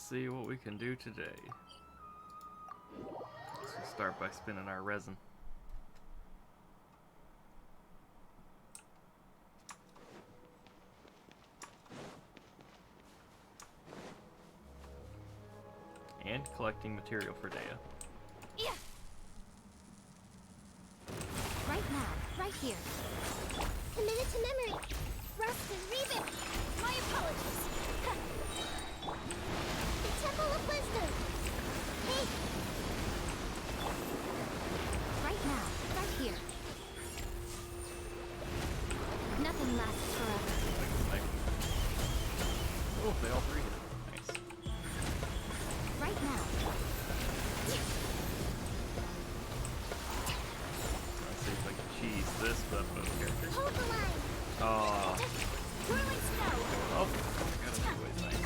see what we can do today. Let's start by spinning our resin. And collecting material for Dea. Yeah. Right now, right here. Committed to memory. Rust and Reaven. My apologies. The Temple of Wisdom. Hey. Right now, right here. Nothing lasts forever. Oh, they all three hit. Nice. Right now. Let's see if I can cheese this buffalo character. Hold the line. Oh. Whirling snow. Oh, I got a anyways, nice.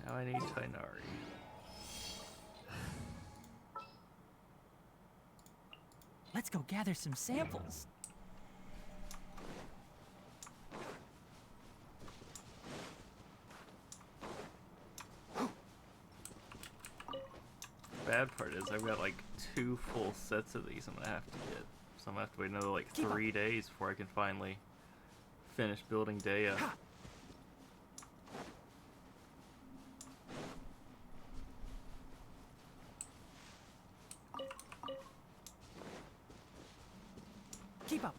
Now I need Tainari. Let's go gather some samples. Bad part is I've got like 2 full sets of these I'm gonna have to get. So I'm gonna have to wait another like 3 days before I can finally finish building Dea. Keep up.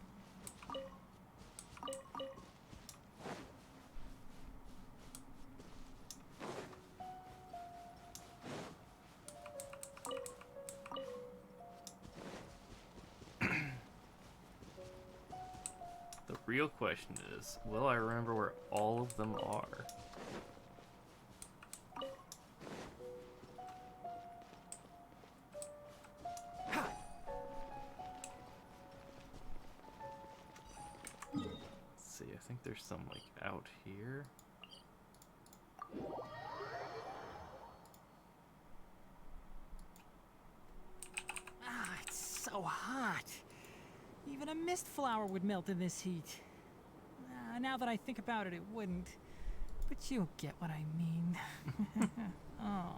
The real question is, will I remember where all of them are? Let's see, I think there's some like out here. Ah, it's so hot. Even a mist flower would melt in this heat. Now that I think about it, it wouldn't. But you'll get what I mean. Oh.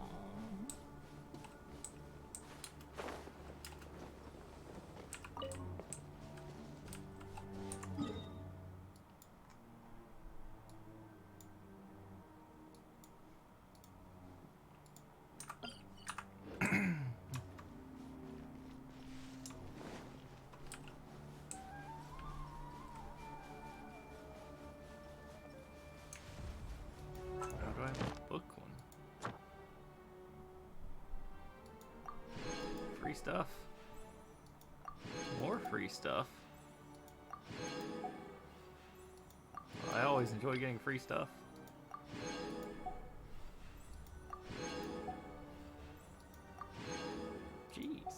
How do I book one? Free stuff. More free stuff. I always enjoy getting free stuff. Jeez.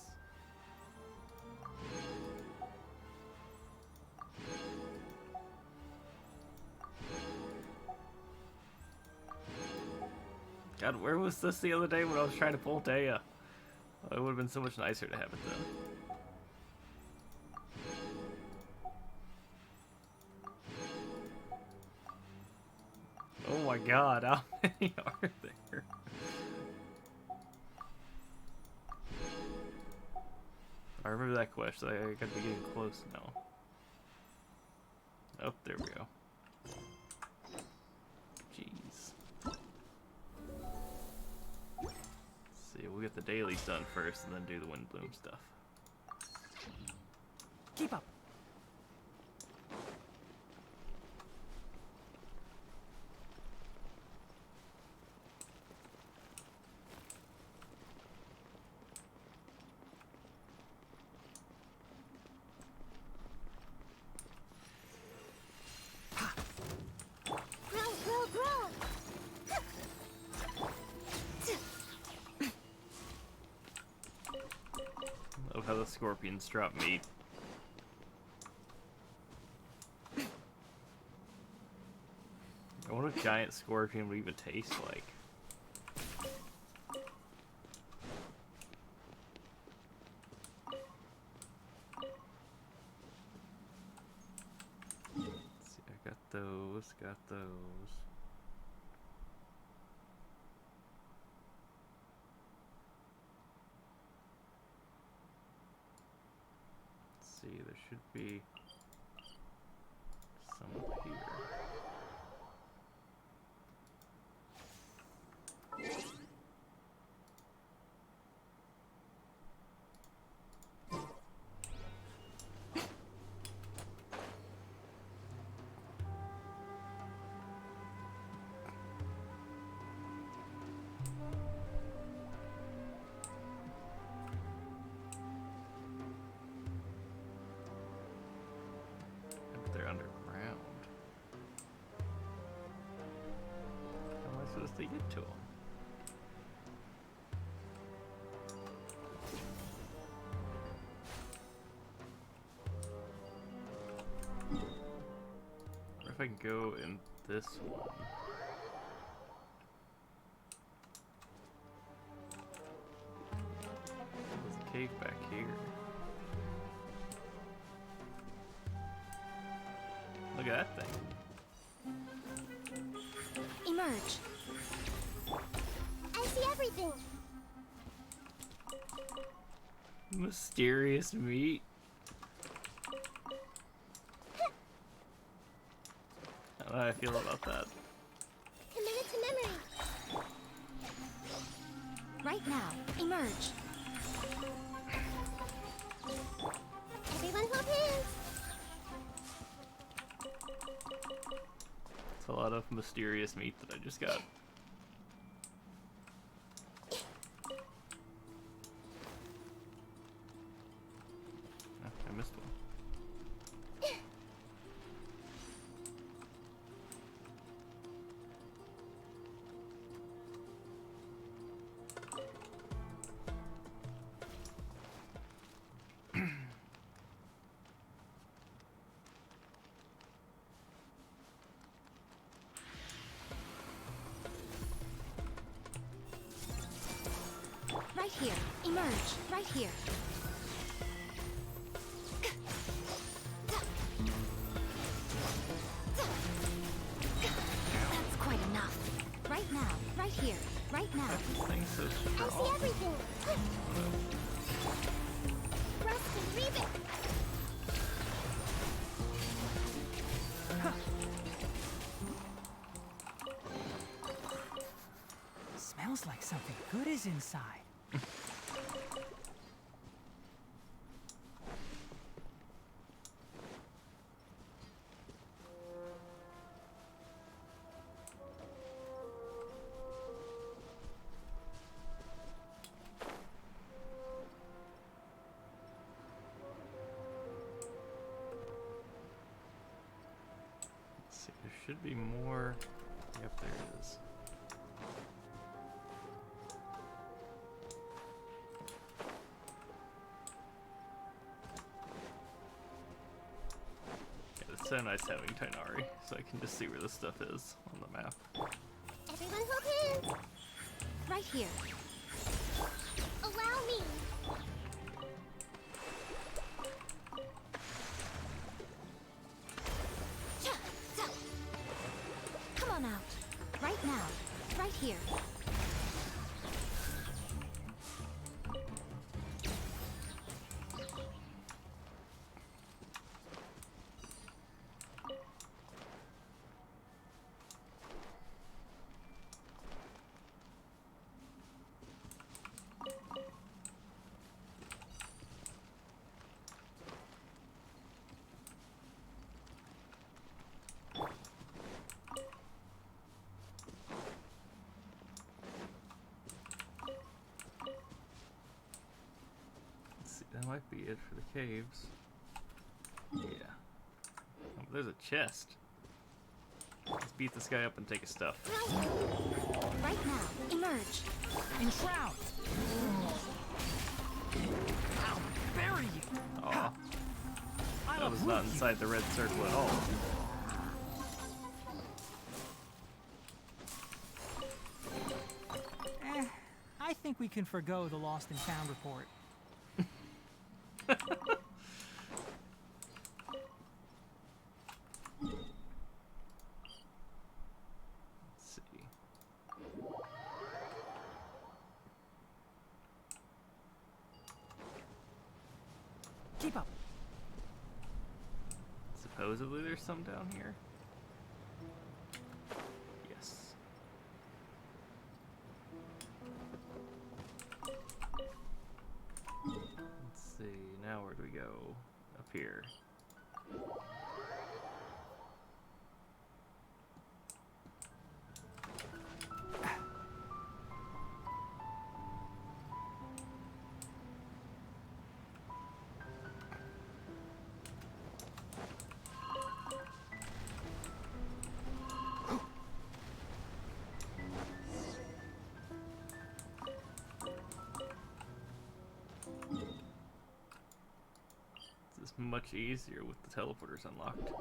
God, where was this the other day when I was trying to pull Dea? It would have been so much nicer to have it then. Oh my god, how many are there? I remember that quest. I gotta be getting close now. Oh, there we go. Jeez. Let's see, we'll get the dailies done first and then do the Windblume stuff. Keep up. Grow, grow, Love how the scorpions drop meat. I wonder what a giant scorpion would even taste like. got those. Let's see, there should be some up here. They're underground. How am I supposed to get to them? Or if I can go in this one. There's a cave back here. Look at that thing. Emerge. I see everything. Mysterious meat. How do I feel about that? Commit it to memory. Right now, emerge. Everyone hold hands. It's a lot of mysterious meat that I just got. Oh, I missed one. Right here. Emerge. Right here. That's quite enough. Right now. Right here. Right now. This thing's so I see strong. everything. Rust and read it. Smells like something good is inside. Let's see, there should be more. Yep, there it is. Yeah, it's so nice having Tainari, so I can just see where this stuff is on the map. Everyone hold hands. Right here. Allow me. Come on out. Right now. Right here. Let's see, that might be it for the caves. Yeah. Oh, there's a chest. Let's beat this guy up and take his stuff. Right now. Emerge. Enshroud! I'll bury you! Aw, I'll that was uproot not you. inside the red circle at all. I think we can forgo the lost and found report. Keep up. Supposedly there's some down here. Yes. Let's see, now where do we go? Up here. This is much easier with the teleporters unlocked.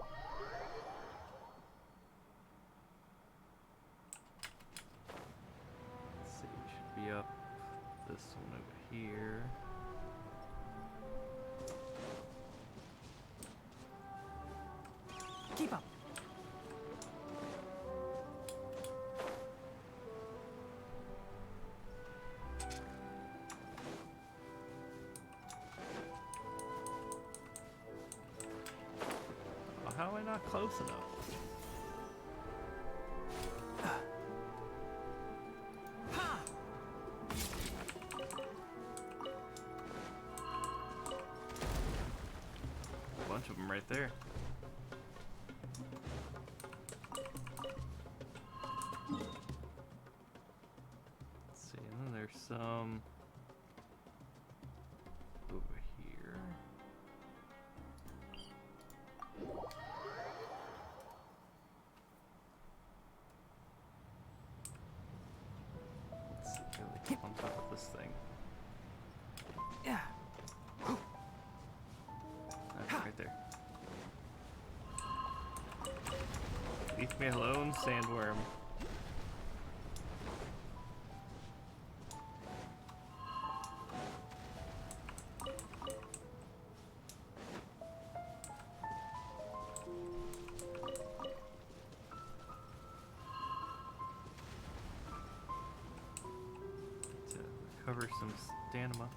Let's see, we should be up this one over here. Keep up. Oh, how am I not close enough? Ha! A bunch of them right there. Let's see, and then there's some over here. Let's see, really on top of this thing. Yeah. That's right there. Leave me alone, sandworm. To recover some stamina.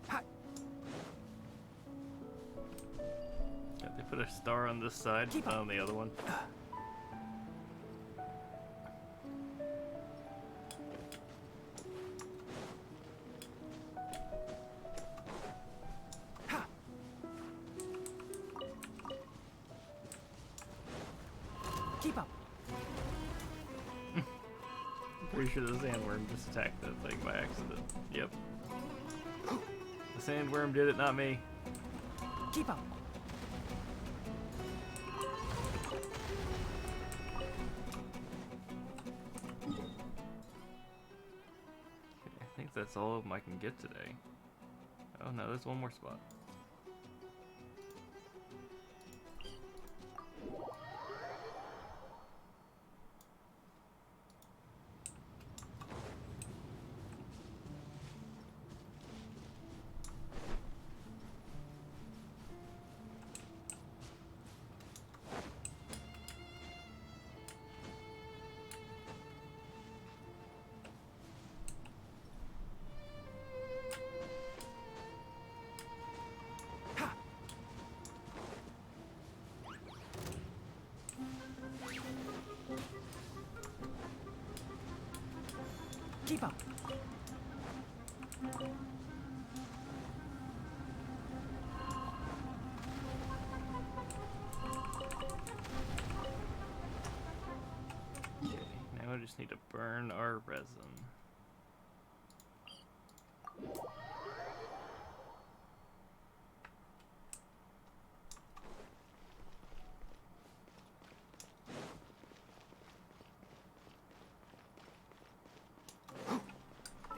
Ha! Yeah, they put a star on this side, Keep not up. on the other one. Ha! Keep up. Pretty sure the sandworm just attacked that thing by accident. Yep. The sandworm did it, not me. Keep up. Okay, I think that's all of them I can get today. Oh no, there's one more spot. Ha! Keep up. Okay, now I just need to burn our resin.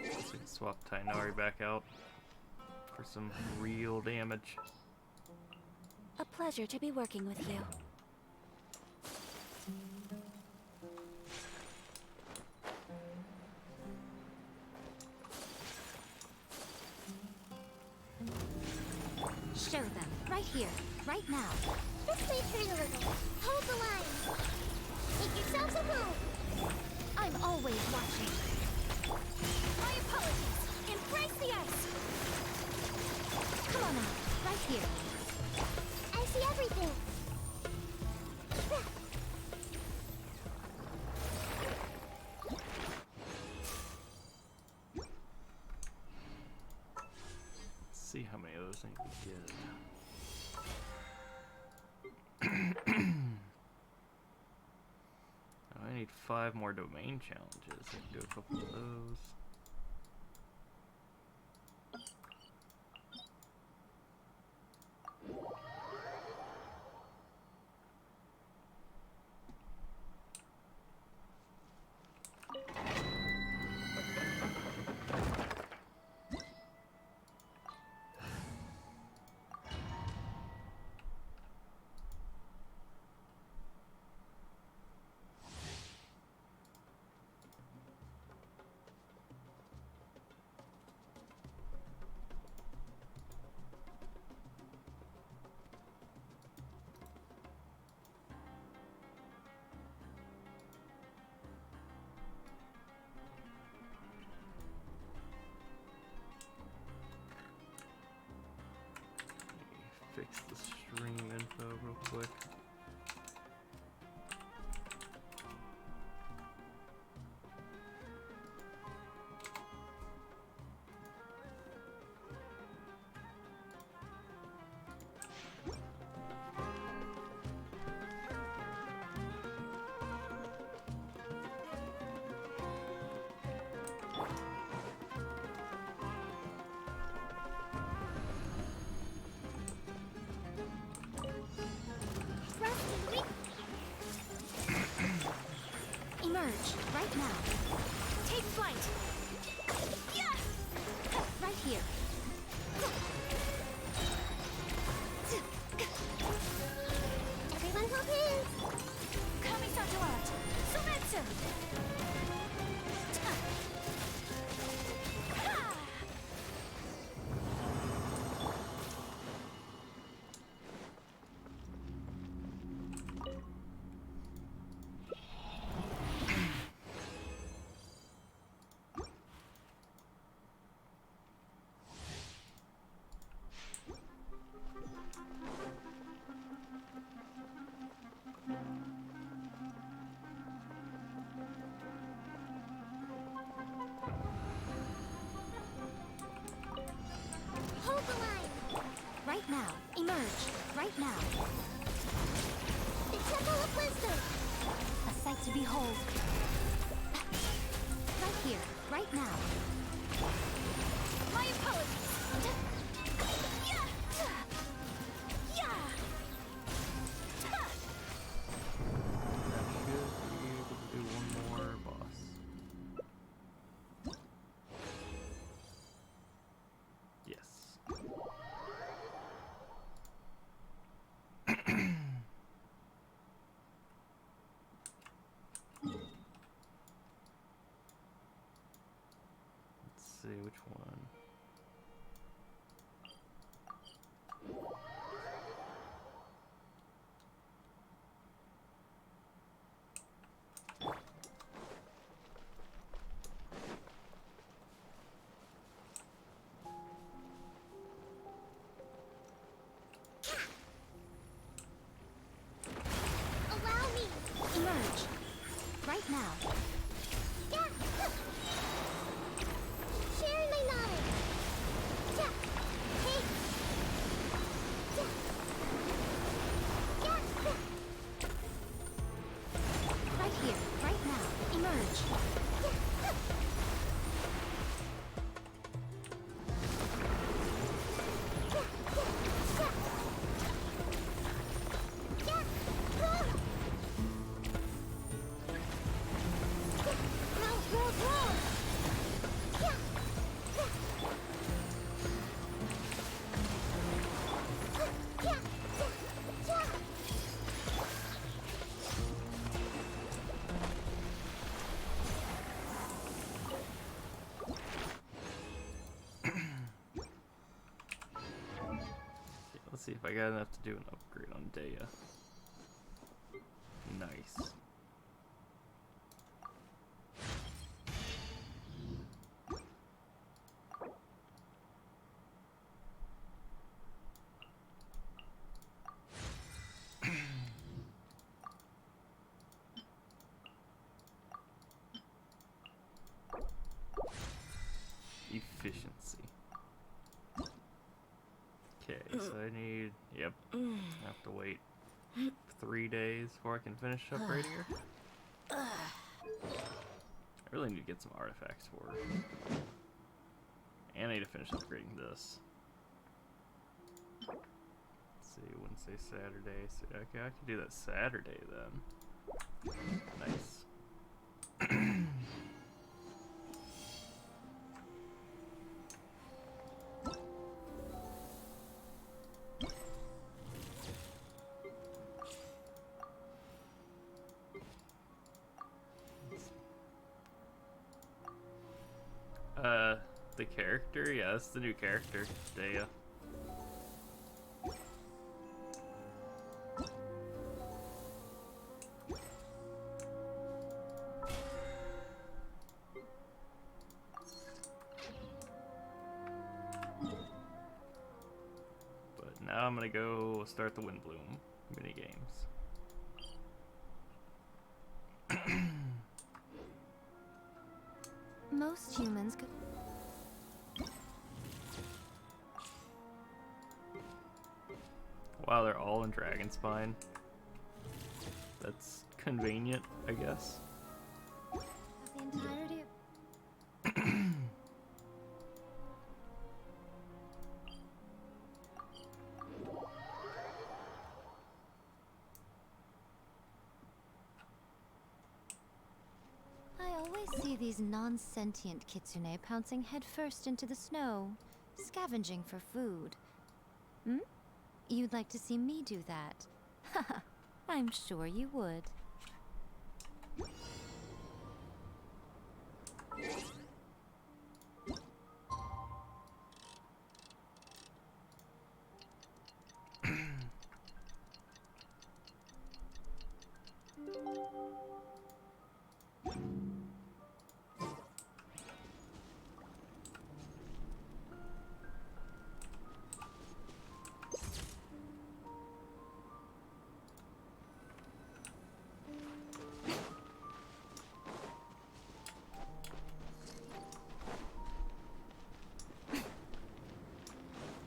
So we can swap Tainari back out for some real damage. A pleasure to be working with you. show them. Right here. Right now. This may turn a little. Hold the line. Make yourselves at home. I'm always watching. My apologies. Embrace the ice. Come on out. Right here. I see everything. Let's see how many of those things we get. I need 5 more domain challenges. I can do a couple of those. Fix the stream info real quick. Emerge, right now. Take flight. Yeah! Right here. Everyone hold hands. Kami-sato out. Sumetsu! Hold the line. Right now. Emerge. Right now. The Temple of Wisdom. A sight to behold. Right here. Right now. My apologies. Yeah! Yeah! That should be able to do one more boss. Yes. Let's see which one. Allow me. Emerge. Right now. Yeah. Sharing my knowledge. Yeah. Hey. Yeah. Yeah. Right here. Right now. Emerge. Yeah. see if I got enough to do an upgrade on Daya. Nice. Efficiency. Okay, so I need, yep, I have to wait 3 days before I can finish upgrading her. I really need to get some artifacts for her. And I need to finish upgrading this. Let's see, Wednesday, Saturday. So, okay, I can do that Saturday then. Nice. The character? Yeah, that's the new character, Daya. But now I'm gonna go start the Windblume minigames. Most humans could. Wow, they're all in Dragonspine. That's convenient, I guess. The entirety of. I always see these non-sentient kitsune pouncing headfirst into the snow, scavenging for food. Hmm? You'd like to see me do that? Haha, I'm sure you would.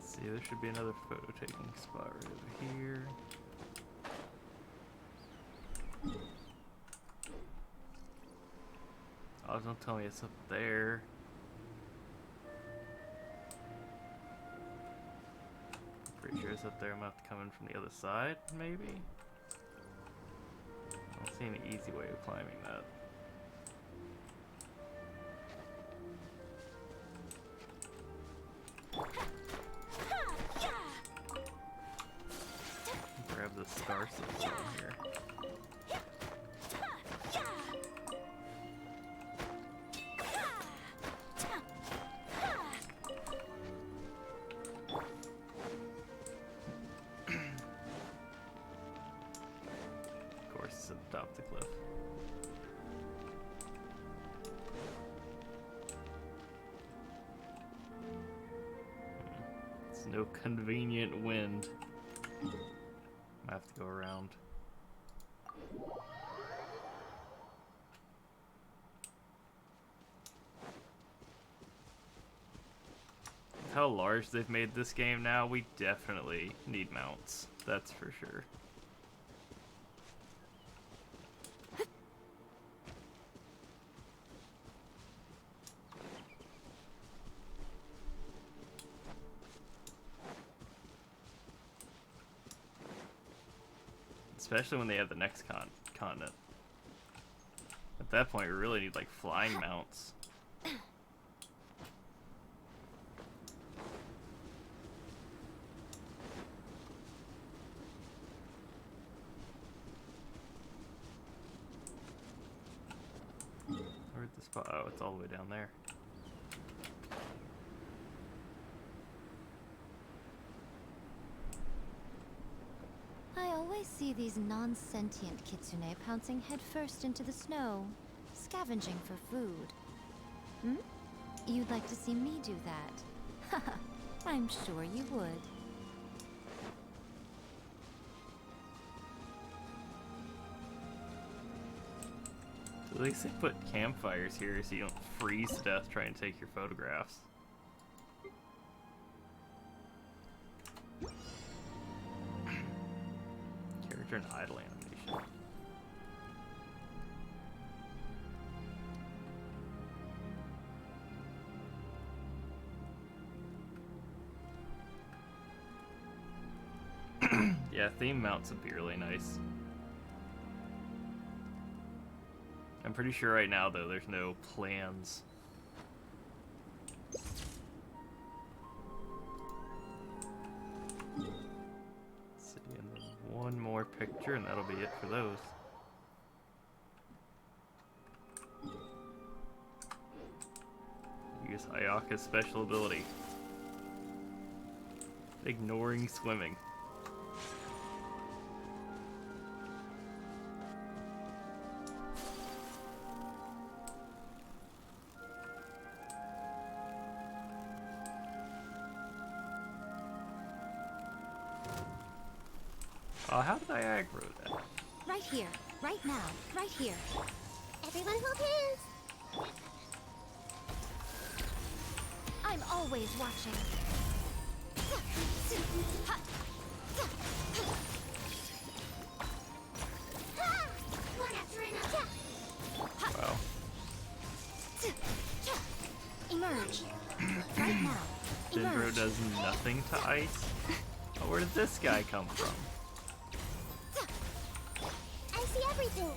See, there should be another photo taking spot right over here. Oh, don't tell me it's up there. Pretty sure it's up there. I'm gonna have to come in from the other side, maybe? I don't see any easy way of climbing that. Grab the star symbol in here. Of course, it's at the top of the cliff. It's no convenient wind. I have to go around. How large they've made this game now, we definitely need mounts. That's for sure. Especially when they have the next continent. At that point, we really need like flying mounts. Where's the spot? Oh, it's all the way down there. see these non-sentient kitsune pouncing headfirst into the snow, scavenging for food. Hmm? You'd like to see me do that? Haha, I'm sure you would. At least they put campfires here so you don't freeze to death trying to take your photographs. Character and idle animation. Yeah, theme mounts would be really nice. I'm pretty sure right now, though, there's no plans. Let's see, and then one more picture, and that'll be it for those. Use Ayaka's special ability. Ignoring swimming. How did I aggro that? Right here, right now, right here. Everyone hold hands! I'm always watching. Wow. Emerge. Right now. Dendro Emerge. does nothing to ice? Oh, where did this guy come from? I see everything.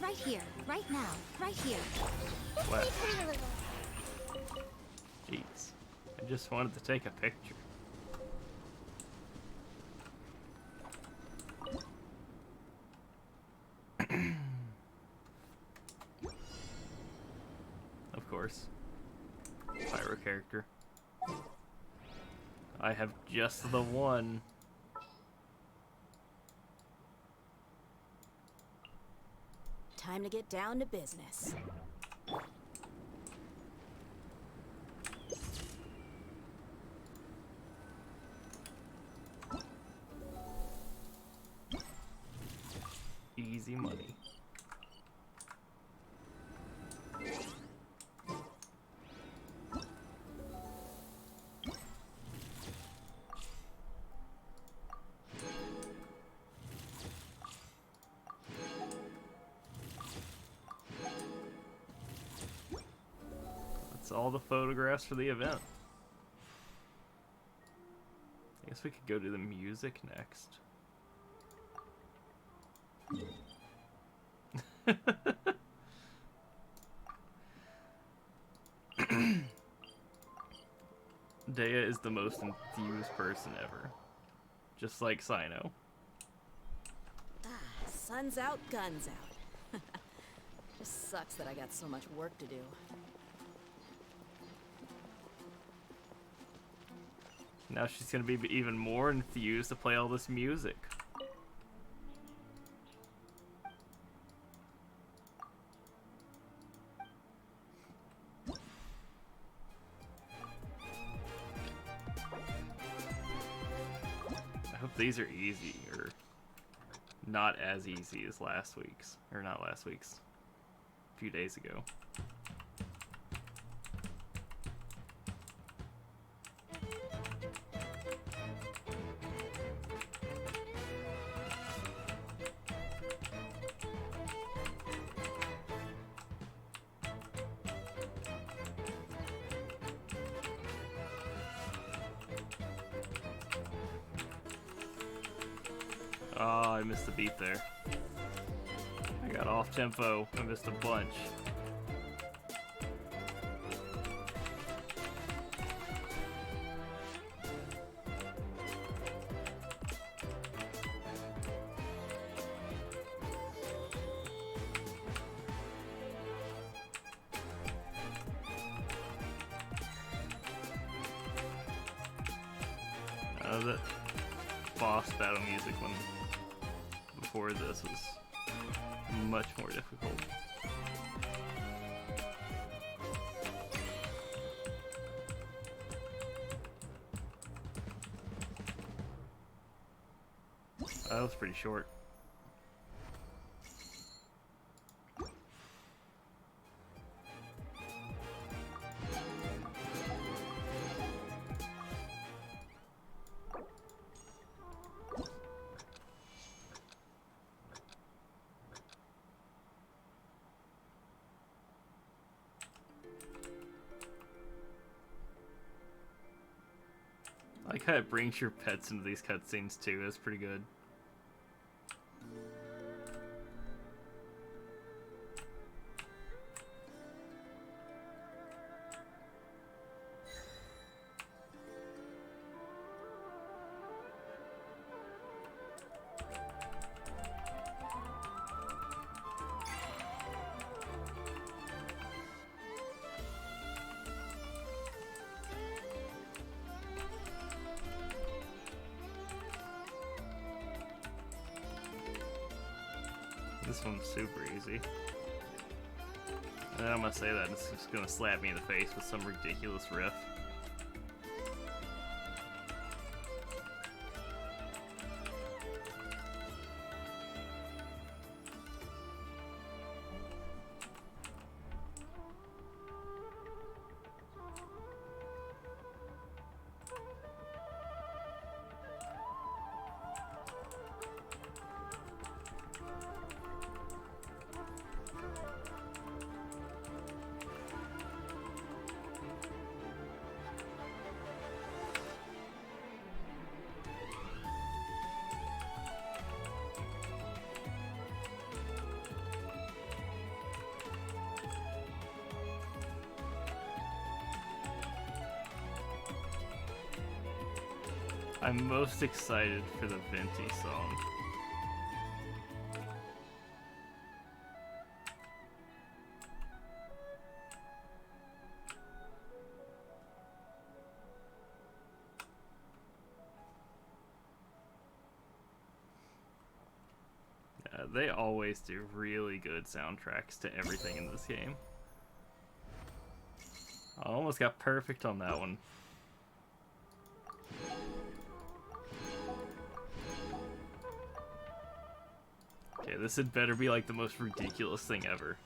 Right here, right now, right here. What? This way, turn a little. Jeez. I just wanted to take a picture. Of course. Pyro character. I have just the one. Time to get down to business. Easy money. That's all the photographs for the event. I guess we could go to the music next. Dea is the most enthused person ever. Just like Sino. Sun's out, guns out. Just sucks that I got so much work to do. Now she's gonna be even more enthused to play all this music. I hope these are easy, or not as easy as last week's. Or not last week's. A few days ago. Oh, I missed a beat there. I got off tempo. I missed a bunch. that boss battle music when before this was much more difficult. That was pretty short. I like how it brings your pets into these cutscenes too. That's pretty good. This one's super easy. And then I'm gonna say that, and it's just gonna slap me in the face with some ridiculous riff. I'm most excited for the Venti song. Yeah, they always do really good soundtracks to everything in this game. I almost got perfect on that one. Okay, this had better be like the most ridiculous thing ever.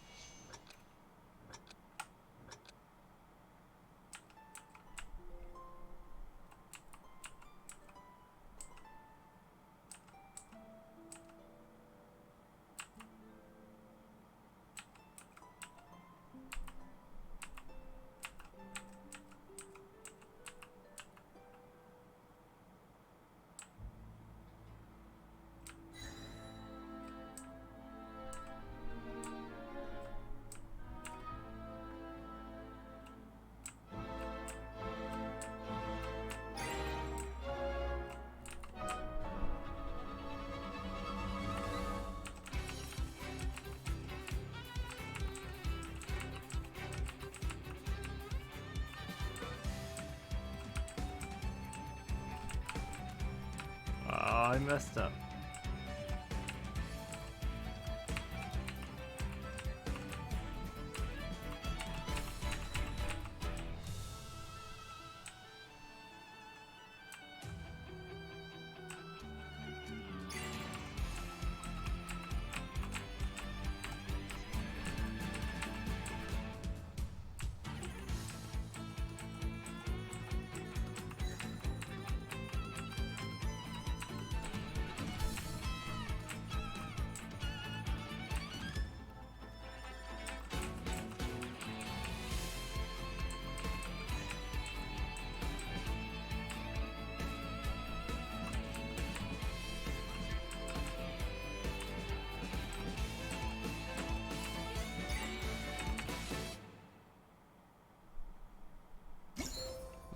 I messed up.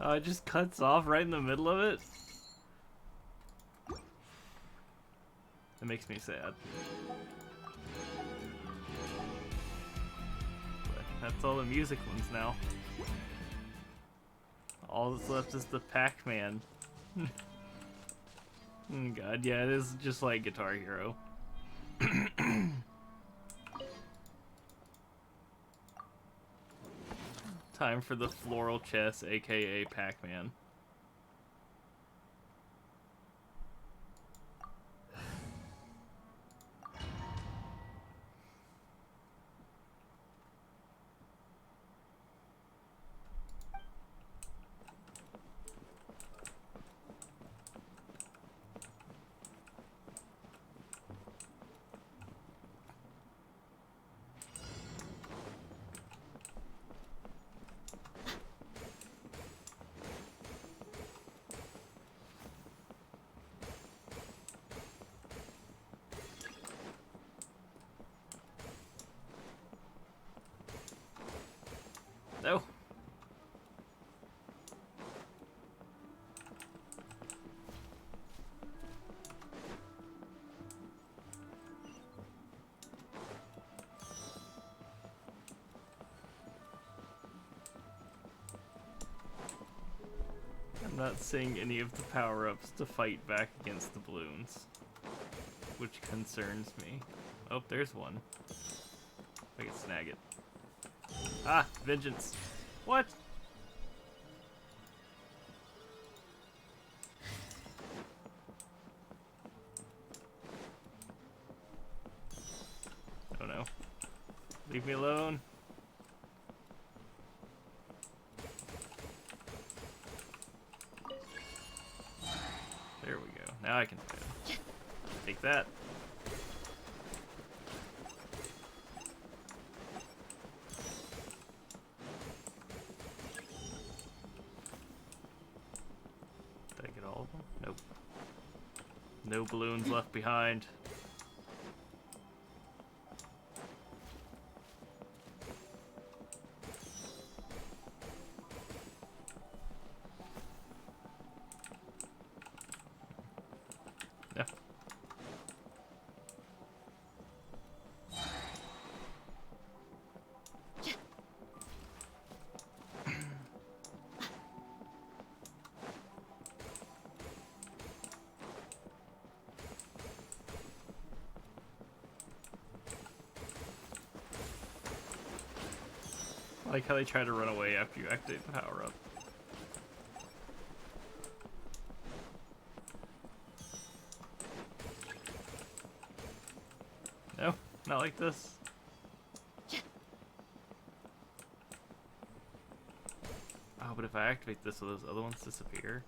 Oh, it just cuts off right in the middle of it? It makes me sad. But that's all the music ones now. All that's left is the Pac-Man. God, yeah, it is just like Guitar Hero. Time for the floral chess, aka Pac-Man. No. I'm not seeing any of the power-ups to fight back against the balloons, which concerns me. Oh, there's one. I can snag it. Ah, vengeance. What? Oh no. Leave me alone. There we go. Now I can take that. Did I get all of them? Nope. No balloons left behind. No. I like how they try to run away after you activate the power up. No, not like this. Oh, but if I activate this, will those other ones disappear?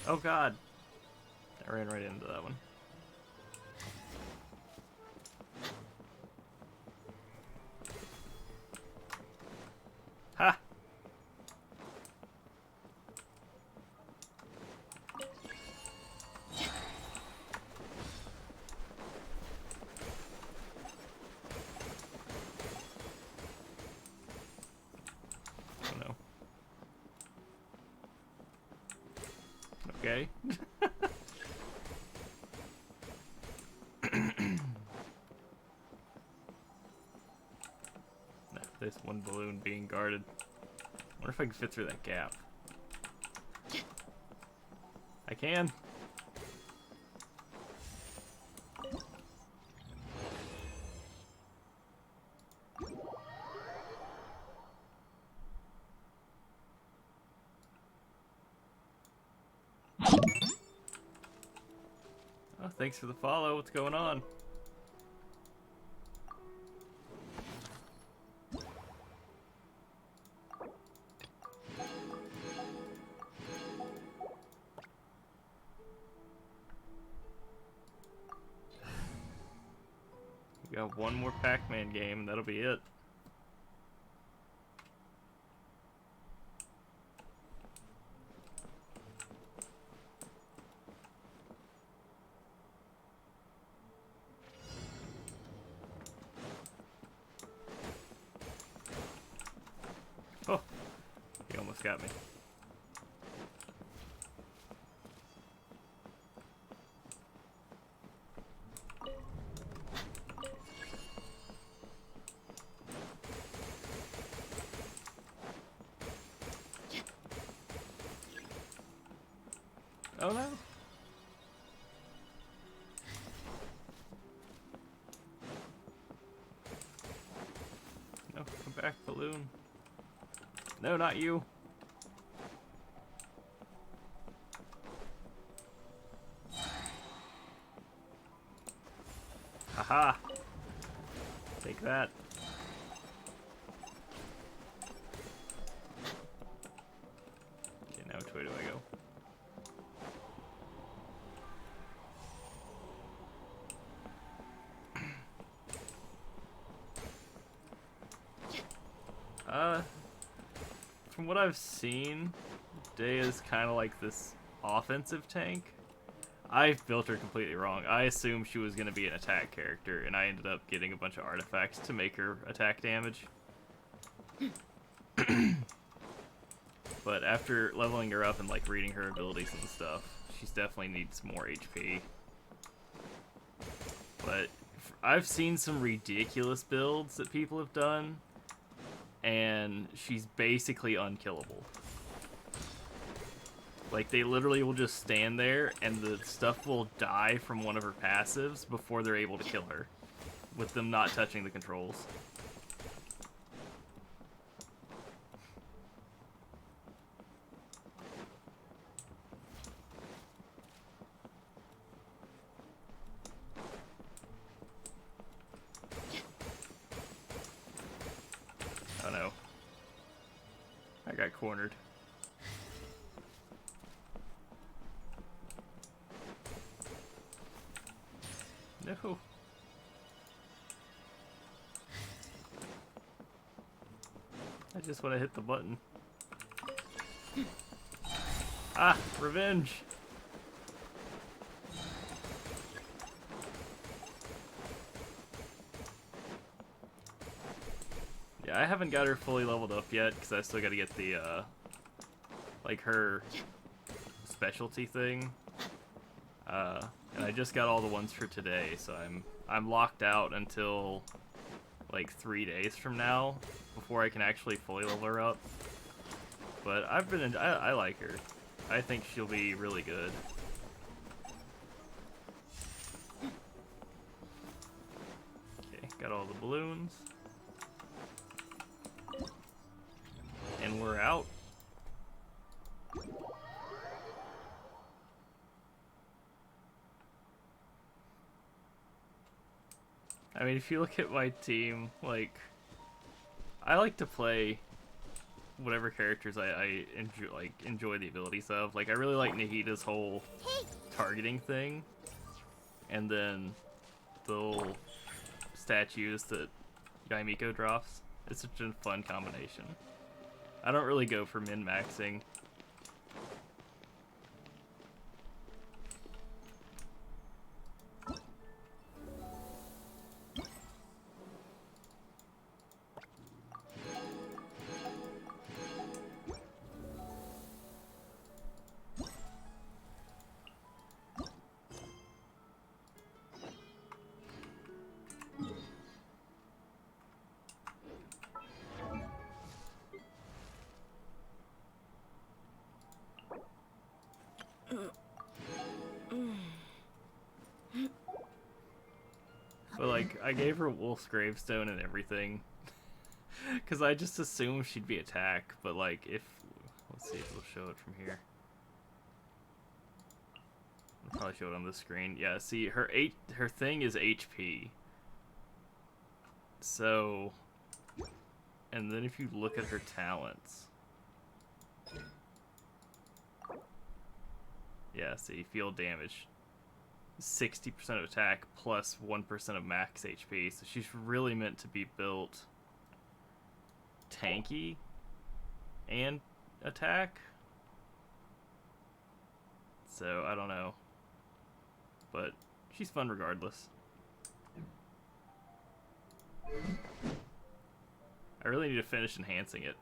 Oh god! I ran right into that one. Ha! Oh no. Okay. There's one balloon being guarded. I wonder if I can fit through that gap. I can. Oh, thanks for the follow. What's going on? We got one more Pac-Man game, and that'll be it. Oh, he almost got me. Oh no. No, come back, balloon. No, not you. Haha. Take that. Okay, now which way do I go? From what I've seen, Daya's kind of like this offensive tank. I've built her completely wrong. I assumed she was going to be an attack character, and I ended up getting a bunch of artifacts to make her attack damage. But after leveling her up and like reading her abilities and stuff, she's definitely needs more HP. But I've seen some ridiculous builds that people have done, and she's basically unkillable. Like, they literally will just stand there, and the stuff will die from one of her passives before they're able to kill her, with them not touching the controls. Oh no. I got cornered. No. I just want to hit the button. Ah, revenge. Yeah, I haven't got her fully leveled up yet because I still got to get the like her specialty thing. And I just got all the ones for today, so I'm locked out until like 3 days from now before I can actually fully level her up. But I like her. I think she'll be really good. Okay, got all the balloons. And we're out. I mean, if you look at my team, like, I like to play whatever characters I enjoy the abilities of. Like, I really like Nahida's whole targeting thing, and then the little statues that Yaimiko drops. It's such a fun combination. I don't really go for min-maxing. But, like, I gave her Wolf's Gravestone and everything. Because I just assumed she'd be attack. But, like, if... Let's see if it'll show it from here. I'll probably show it on the screen. Yeah, see, her thing is HP. So... And then if you look at her talents... Yeah, see, field damage. 60% of attack plus 1% of max HP, so she's really meant to be built tanky and attack. So I don't know, but she's fun regardless. I really need to finish enhancing it.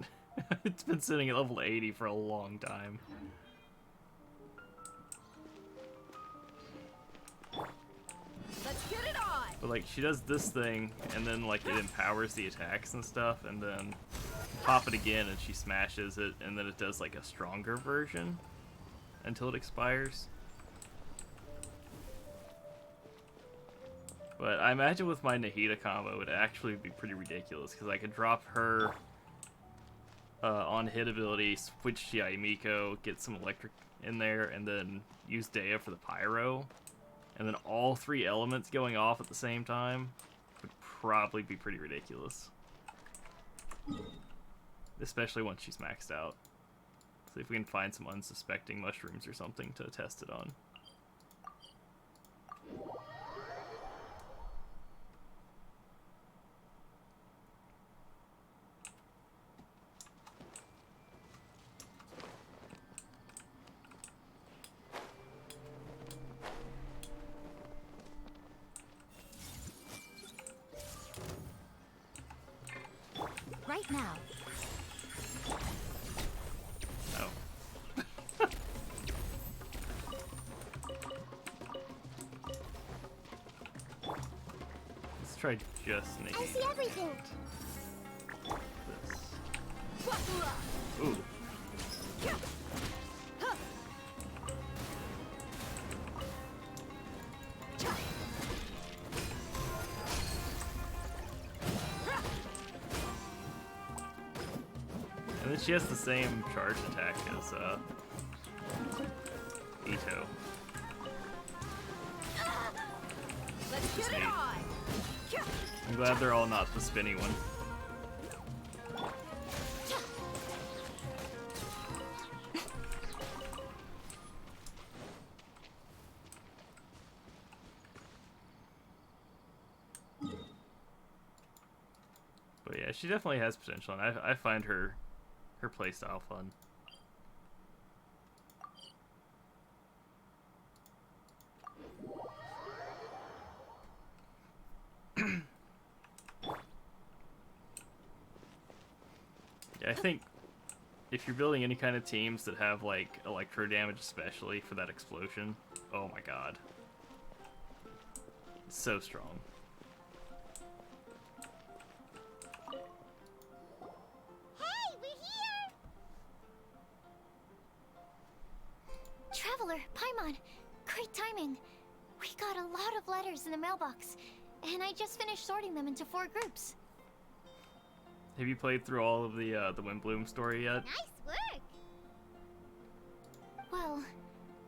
It's been sitting at level 80 for a long time. Let's get it on. But like, she does this thing, and then like it empowers the attacks and stuff, and then you pop it again and she smashes it, and then it does like a stronger version. until it expires. But I imagine with my Nahida combo, it would actually be pretty ridiculous, because I could drop her on hit ability, switch to Yamiko, get some electric in there, and then use Dea for the pyro. And then all 3 elements going off at the same time would probably be pretty ridiculous. Especially once she's maxed out. So if we can find some unsuspecting mushrooms or something to test it on. Right now. Oh. Let's try just I negating see everything. this. Ooh. And then she has the same charge attack as Ito. Let's Just get it neat. on! I'm glad they're all not the spinny one. But yeah, she definitely has potential, and I find her playstyle fun. Yeah, I think if you're building any kind of teams that have like electro damage, especially for that explosion, oh my god, it's so strong. Hey, we're here! Traveler, Paimon, great timing. We got a lot of letters in the mailbox, and I just finished sorting them into 4 groups. Have you played through all of the Windblume story yet? Nice work! Well,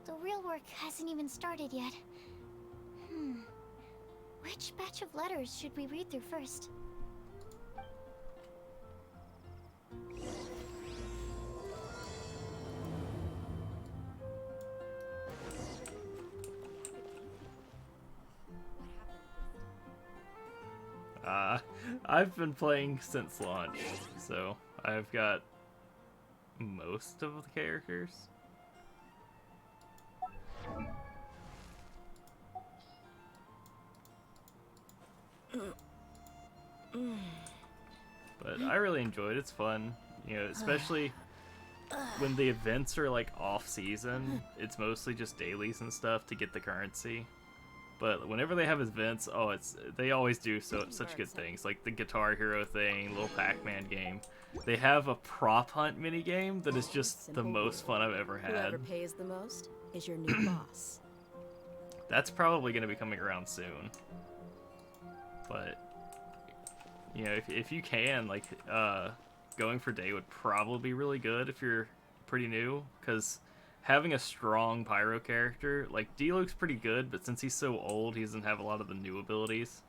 the real work hasn't even started yet. Which batch of letters should we read through first? I've been playing since launch, so I've got most of the characters. But I really enjoyed it. It's fun, you know, especially when the events are like off season. It's mostly just dailies and stuff to get the currency. But whenever they have events, oh, they always do such good things, like the Guitar Hero thing, little Pac-Man game. They have a prop hunt mini game that is just the most fun I've ever had. Whoever pays the most is your new boss. That's probably going to be coming around soon. But you know, if you can, like, going for day would probably be really good if you're pretty new, because having a strong pyro character, like, D looks pretty good, but since he's so old, he doesn't have a lot of the new abilities.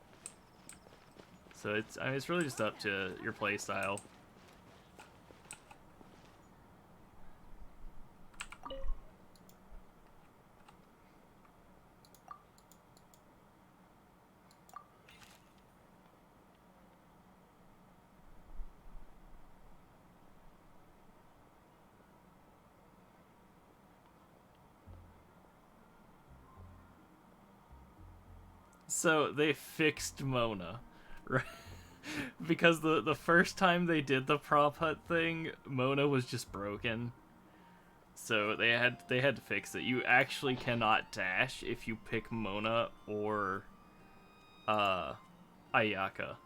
So it's really just up to your playstyle. So they fixed Mona, right? Because the first time they did the prop hunt thing, Mona was just broken. So they had to fix it. You actually cannot dash if you pick Mona or Ayaka,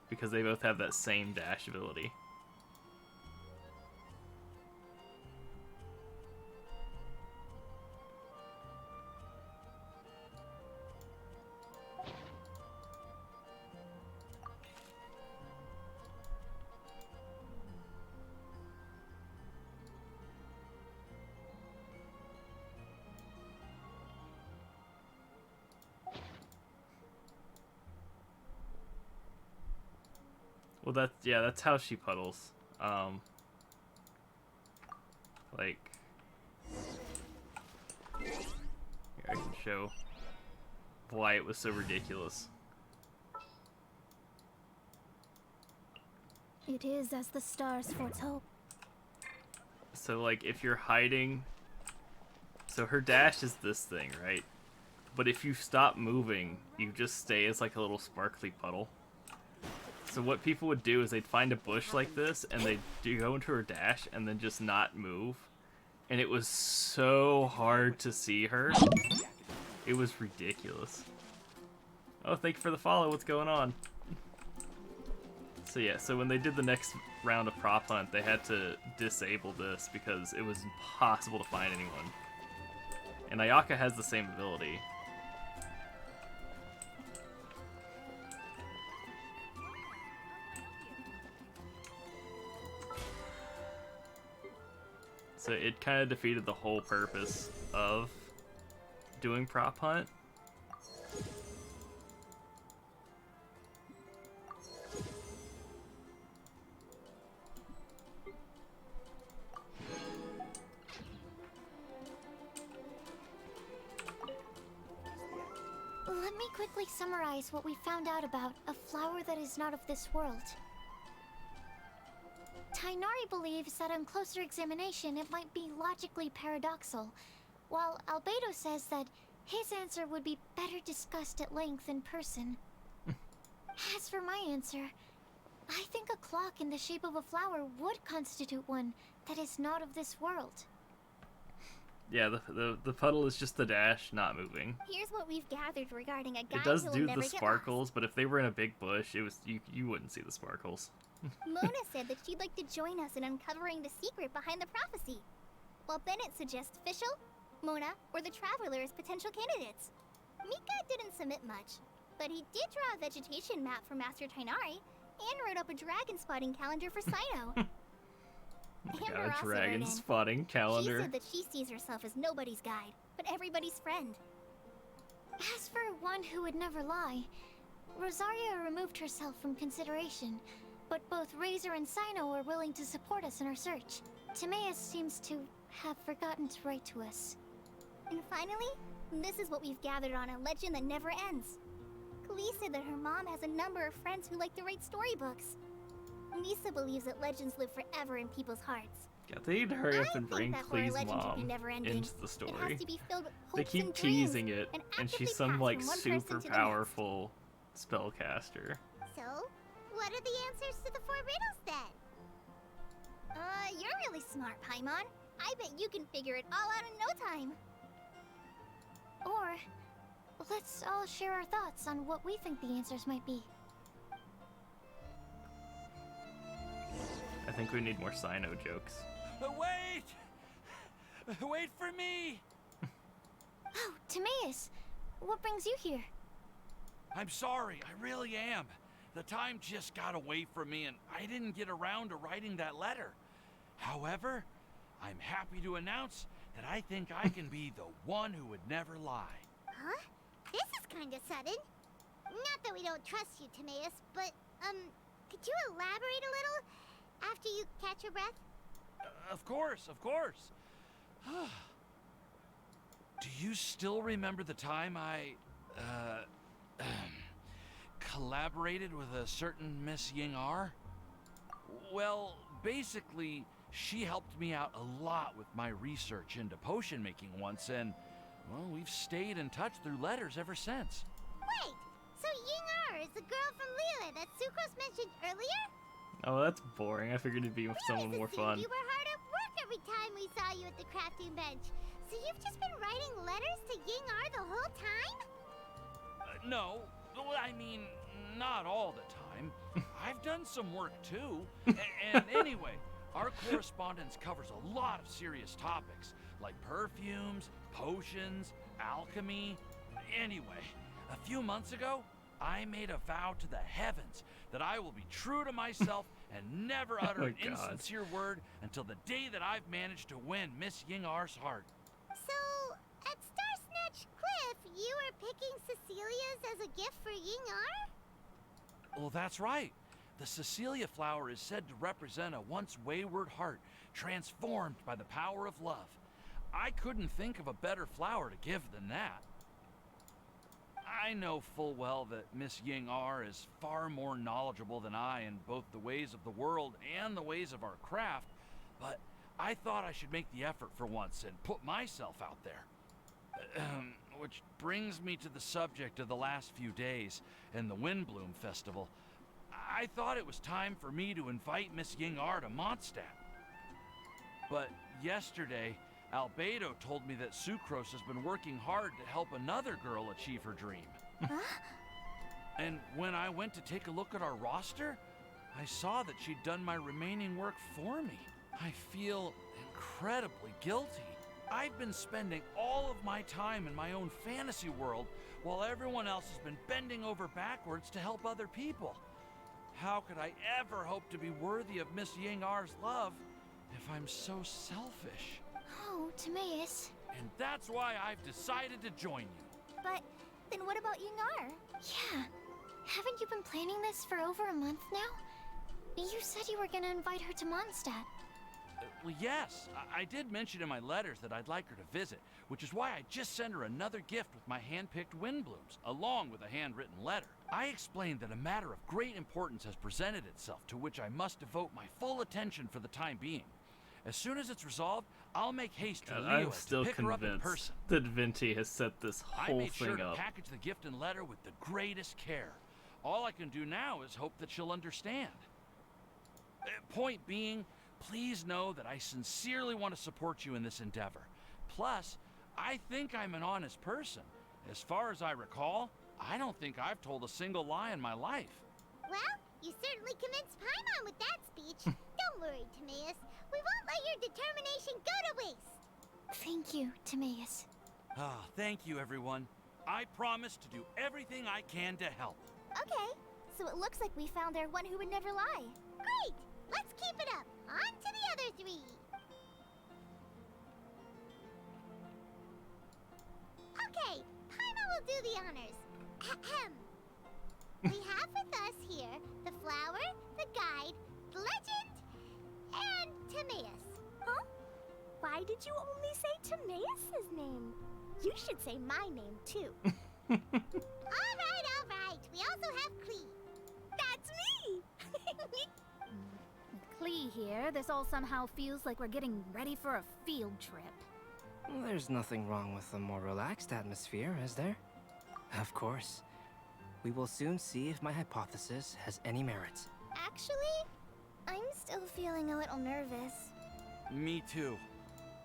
because they both have that same dash ability. Well, that's how she puddles. Like, here, I can show why it was so ridiculous. It is as the stars foretold. So, like, if you're hiding, so her dash is this thing, right? But if you stop moving, you just stay as like a little sparkly puddle. So what people would do is they'd find a bush like this, and they'd go into her dash and then just not move. And it was so hard to see her. It was ridiculous. Oh, thank you for the follow. What's going on? So yeah, so when they did the next round of prop hunt, they had to disable this because it was impossible to find anyone. And Ayaka has the same ability. So it kind of defeated the whole purpose of doing prop hunt. Let me quickly summarize what we found out about a flower that is not of this world. Tainari believes that on closer examination it might be logically paradoxal, while Albedo says that his answer would be better discussed at length in person. As for my answer, I think a clock in the shape of a flower would constitute one that is not of this world. Yeah, the puddle is just the dash, not moving. Here's what we've gathered regarding a guy It does who will do never the get sparkles, but if they were in a big bush, it was you wouldn't see the sparkles. lost. Mona said that she'd like to join us in uncovering the secret behind the prophecy, while Bennett suggests Fischl, Mona, or the Traveler as potential candidates. Mika didn't submit much, but he did draw a vegetation map for Master Tainari and wrote up a dragon spotting calendar for Sino. Amber Got a also dragon wrote in. spotting calendar. She said that she sees herself as nobody's guide, but everybody's friend. As for one who would never lie, Rosaria removed herself from consideration, but both Razor and Sino are willing to support us in our search. Timaeus seems to have forgotten to write to us. And finally, this is what we've gathered on a legend that never ends. Klee said that her mom has a number of friends who like to write storybooks. Lisa believes that legends live forever in people's hearts. Yeah, they need to hurry up and I bring think that horror Klee's legend should be mom never-ending. into the It story. has to be filled with They hopes keep and teasing dreams, it, and actively she's some passed like from one person super to the next. powerful spellcaster. So, what are the answers to the 4 riddles then? You're really smart, Paimon. I bet you can figure it all out in no time. Or, let's all share our thoughts on what we think the answers might be. I think we need more Sino jokes. Wait! Wait for me! Oh, Timaeus, what brings you here? I'm sorry, I really am. The time just got away from me and I didn't get around to writing that letter. However, I'm happy to announce that I think I can be the one who would never lie. Huh? This is kinda sudden. Not that we don't trust you, Timaeus, but, could you elaborate a little after you catch your breath? Of course, of course. Do you still remember the time I, collaborated with a certain Miss Ying-ar? Well, basically, she helped me out a lot with my research into potion making once, and, well, we've stayed in touch through letters ever since. Wait, so Ying-ar is the girl from Liyue that Sucrose mentioned earlier? Oh, that's boring. I figured it'd be someone more fun. You were hard at work every time we saw you at the crafting bench. So you've just been writing letters to Ying-ar the whole time? No, well, I mean, not all the time. I've done some work too. And anyway, our correspondence covers a lot of serious topics, like perfumes, potions, alchemy. Anyway, a few months ago, I made a vow to the heavens that I will be true to myself and never utter an God. insincere word until the day that I've managed to win Miss Ying-ar's heart. So, at Star Snatch Cliff, you were picking Cecilia's as a gift for Ying-ar? Well, that's right. the Cecilia flower is said to represent a once wayward heart transformed by the power of love. I couldn't think of a better flower to give than that. I know full well that Miss Ying R is far more knowledgeable than I in both the ways of the world and the ways of our craft, but I thought I should make the effort for once and put myself out there. Which brings me to the subject of the last few days and the Windblume Festival. I thought it was time for me to invite Miss Ying R to Mondstadt. But yesterday, Albedo told me that Sucrose has been working hard to help another girl achieve her dream. Huh? And when I went to take a look at our roster, I saw that she'd done my remaining work for me. I feel incredibly guilty. I've been spending all of my time in my own fantasy world while everyone else has been bending over backwards to help other people. How could I ever hope to be worthy of Miss Ying R's love if I'm so selfish? Oh, Timaeus. And that's why I've decided to join you. But then what about Yingar? Yeah. Haven't you been planning this for over a month now? You said you were gonna invite her to Mondstadt. Well, yes, I did mention in my letters that I'd like her to visit, which is why I just sent her another gift with my hand-picked Windblooms, along with a handwritten letter. I explained that a matter of great importance has presented itself to which I must devote my full attention for the time being. As soon as it's resolved, I'll make haste to God, Leo I'm to still pick her up in convinced person. that Venti has set this I whole made sure thing to up. package the gift and letter with the greatest care. All I can do now is hope that she'll understand. Point being, please know that I sincerely want to support you in this endeavor. Plus, I think I'm an honest person. As far as I recall, I don't think I've told a single lie in my life. Well, you certainly convinced Paimon with that speech. Don't worry, Timaeus. We won't let your determination go to waste. Thank you, Timaeus. Ah, thank you, everyone. I promise to do everything I can to help. Okay, so it looks like we found our one who would never lie. Great! Let's keep it up. On to the other three. Okay, Paimon will do the honors. Ahem. We have with us here the flower, the guide, the legend, and Timaeus. Huh? Why did you only say Timaeus' name? You should say my name, too. All right. We also have Klee. That's me! With Klee here, this all somehow feels like we're getting ready for a field trip. There's nothing wrong with a more relaxed atmosphere, is there? Of course. We will soon see if my hypothesis has any merit. Actually, I'm still feeling a little nervous. Me too.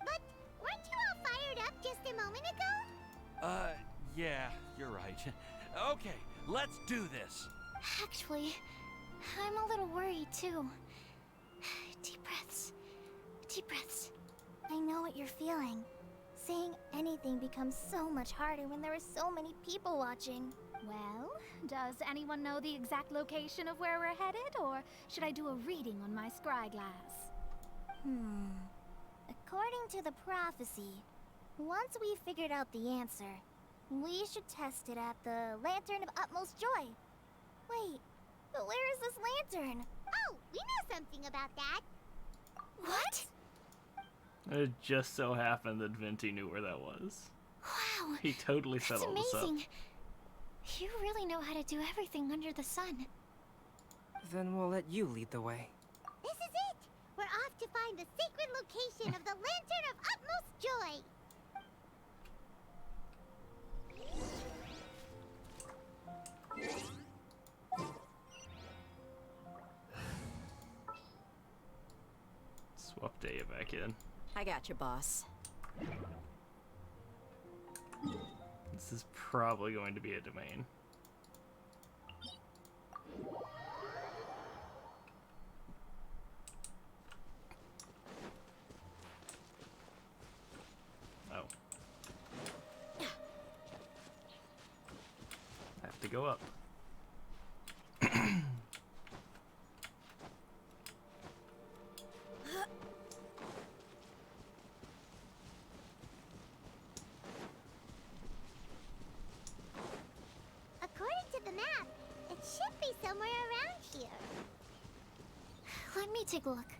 But weren't you all fired up just a moment ago? Yeah, you're right. Okay, let's do this. Actually, I'm a little worried too. Deep breaths. Deep breaths. I know what you're feeling. Saying anything becomes so much harder when there are so many people watching. Well, does anyone know the exact location of where we're headed, or should I do a reading on my scry glass? According to the prophecy, once we figured out the answer, we should test it at the Lantern of Utmost Joy. Wait, but where is this lantern? Oh, we know something about that. What? It just so happened that Venti knew where that was. Wow, He totally that's set all this up. amazing. You really know how to do everything under the sun. Then we'll let you lead the way. This is it! We're off to find the sacred location of the Lantern of Utmost Joy! Swap Daya back in. I got you, boss. This is probably going to be a domain. Oh. I have to go up. According to the map, it should be somewhere around here. Let me take a look.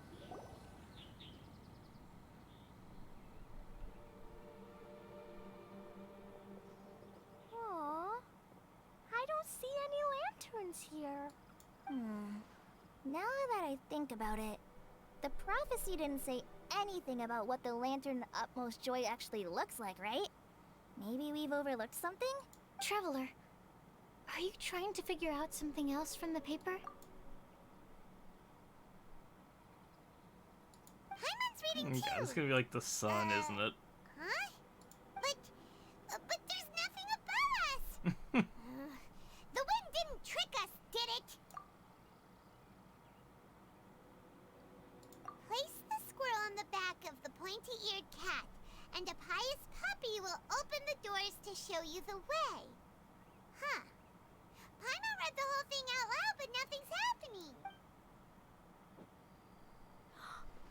Aw, I don't see any lanterns here. Now that I think about it, the prophecy didn't say anything about what the Lantern Utmost Joy actually looks like, right? Maybe we've overlooked something? Traveler, are you trying to figure out something else from the paper? Hyman's reading too! Yeah, this is gonna be like the sun, isn't it? Huh? But there's nothing above us! The wind didn't trick us, did it? Place the squirrel on the back of the pointy-eared cat, and a pious puppy will open the doors to show you the way. Huh. Paimon read the whole thing out loud, but nothing's happening.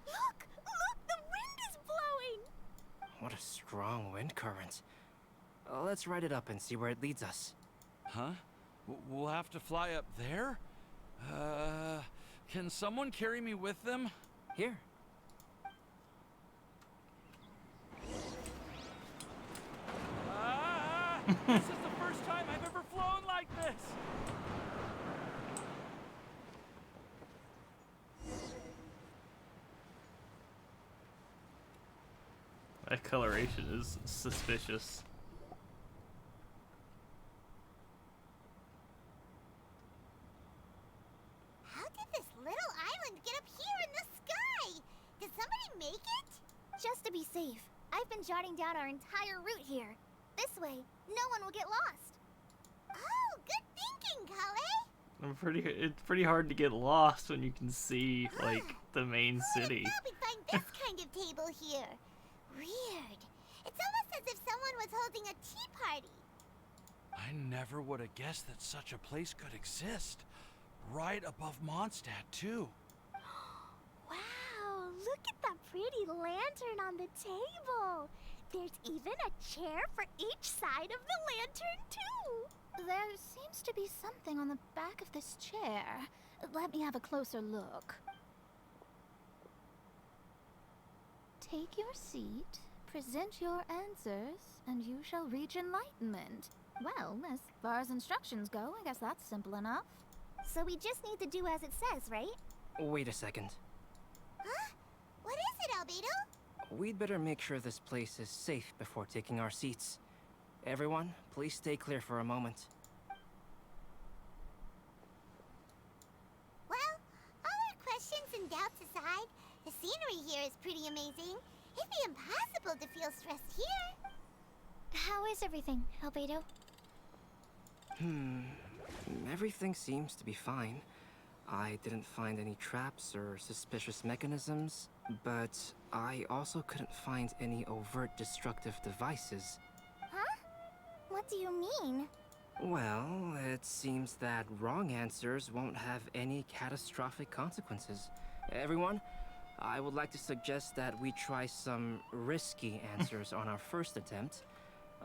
Look! Look! The wind is blowing! What a strong wind current. Let's ride it up and see where it leads us. Huh? We'll have to fly up there? Can someone carry me with them? Here. This is the first time I've ever flown like this! That coloration is suspicious. How did this little island get up here in the sky? Did somebody make it? Just to be safe, I've been jotting down our entire route here. This way, no one will get lost. Oh, good thinking, Kale. It's pretty hard to get lost when you can see like the main Who city. would thought we'd find this kind of table here? Weird. It's almost as if someone was holding a tea party. I never would have guessed that such a place could exist. Right above Mondstadt, too. Wow, look at that pretty lantern on the table. There's even a chair for each side of the lantern, too. There seems to be something on the back of this chair. Let me have a closer look. Take your seat, present your answers, and you shall reach enlightenment. Well, as far as instructions go, I guess that's simple enough. So we just need to do as it says, right? Wait a second. Huh? What is it, Albedo? We'd better make sure this place is safe before taking our seats. Everyone, please stay clear for a moment. Well, all our questions and doubts aside, the scenery here is pretty amazing. It'd be impossible to feel stressed here. How is everything, Albedo? Everything seems to be fine. I didn't find any traps or suspicious mechanisms, but I also couldn't find any overt destructive devices. Huh? What do you mean? Well, it seems that wrong answers won't have any catastrophic consequences. Everyone, I would like to suggest that we try some risky answers on our first attempt.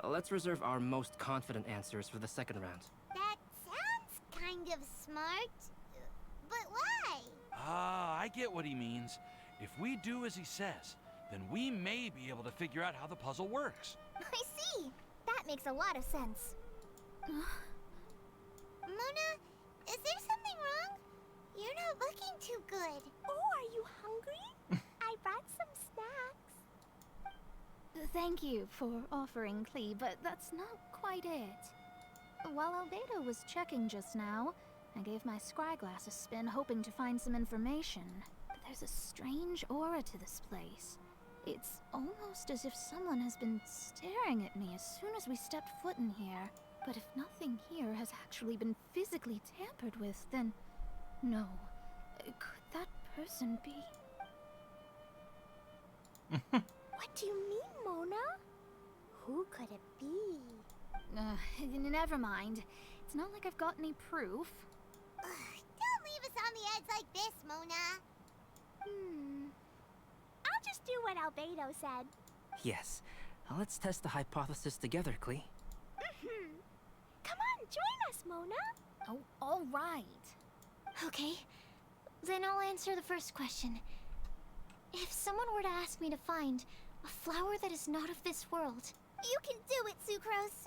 Let's reserve our most confident answers for the second round. That sounds kind of smart. But why? I get what he means. If we do as he says, then we may be able to figure out how the puzzle works. I see. That makes a lot of sense. Mona, is there something wrong? You're not looking too good. Oh, are you hungry? I brought some snacks. Thank you for offering, Klee, but that's not quite it. While Albedo was checking just now, I gave my scryglass a spin hoping to find some information. But there's a strange aura to this place. It's almost as if someone has been staring at me as soon as we stepped foot in here. But if nothing here has actually been physically tampered with, then no. Could that person be? What do you mean, Mona? Who could it be? Never mind. It's not like I've got any proof. Don't leave us on the edge like this, Mona. I'll just do what Albedo said. Yes, let's test the hypothesis together, Klee. Come on, join us, Mona. Oh, all right. Okay. Then I'll answer the first question. If someone were to ask me to find a flower that is not of this world... You can do it, Sucrose!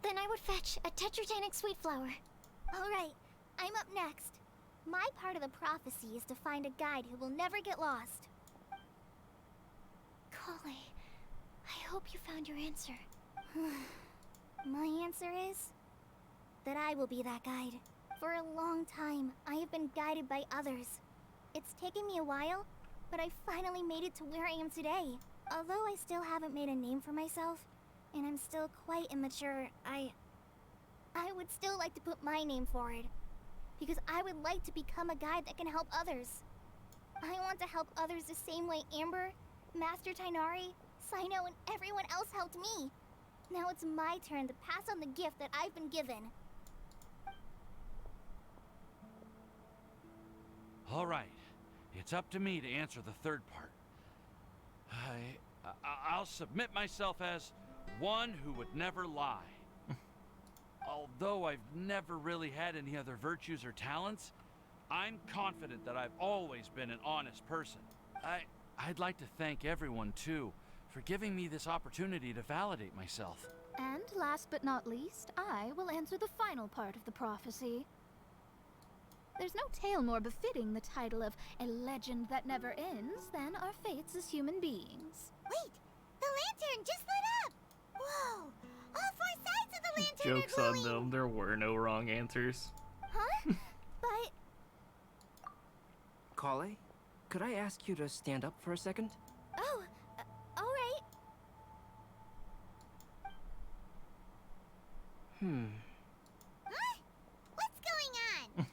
Then I would fetch a tetragenic sweet flower. Alright, I'm up next. My part of the prophecy is to find a guide who will never get lost. Kale, I hope you found your answer. My answer is that I will be that guide. For a long time, I have been guided by others. It's taken me a while, but I finally made it to where I am today. Although I still haven't made a name for myself, and I'm still quite immature, I would still like to put my name forward. Because I would like to become a guide that can help others. I want to help others the same way Amber, Master Tainari, Sino, and everyone else helped me. Now it's my turn to pass on the gift that I've been given. All right. It's up to me to answer the third part. I'll submit myself as one who would never lie. Although I've never really had any other virtues or talents, I'm confident that I've always been an honest person. I'd like to thank everyone, too, for giving me this opportunity to validate myself. And last but not least, I will answer the final part of the prophecy. There's no tale more befitting the title of a legend that never ends than our fates as human beings. Wait! The lantern just lit up! Whoa! All four sides of the lantern Joke's are on glowing! them, there were no wrong answers. Huh? But... Kale, could I ask you to stand up for a second? Oh, alright. Huh? What's going on?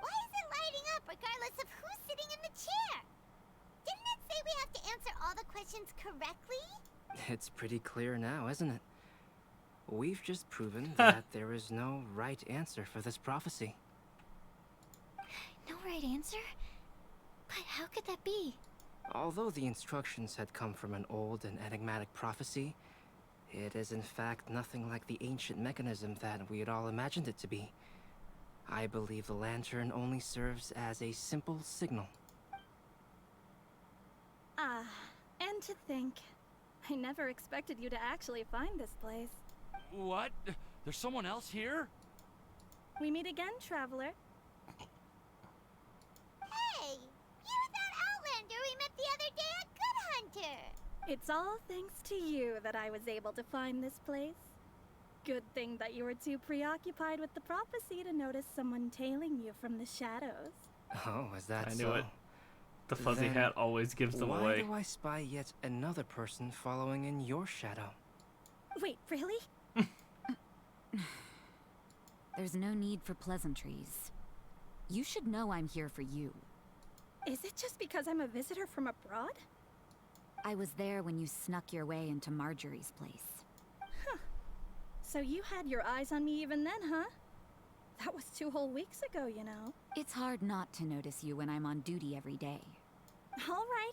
Why is it lighting up regardless of who's sitting in the chair? Didn't it say we have to answer all the questions correctly? It's pretty clear now, isn't it? We've just proven that there is no right answer for this prophecy. No right answer? But how could that be? Although the instructions had come from an old and enigmatic prophecy, it is in fact nothing like the ancient mechanism that we had all imagined it to be. I believe the lantern only serves as a simple signal. Ah, and to think, I never expected you to actually find this place. What? There's someone else here? We meet again, traveler. Hey! You're that Outlander we met the other day at Good Hunter! It's all thanks to you that I was able to find this place. Good thing that you were too preoccupied with the prophecy to notice someone tailing you from the shadows. Oh, is that I so? knew it. The fuzzy Then hat always gives them why away. do I spy yet another person following in your shadow? Wait, really? There's no need for pleasantries. You should know I'm here for you. Is it just because I'm a visitor from abroad? I was there when you snuck your way into Marjorie's place. So you had your eyes on me even then, huh? That was 2 whole weeks ago, you know. It's hard not to notice you when I'm on duty every day. All right.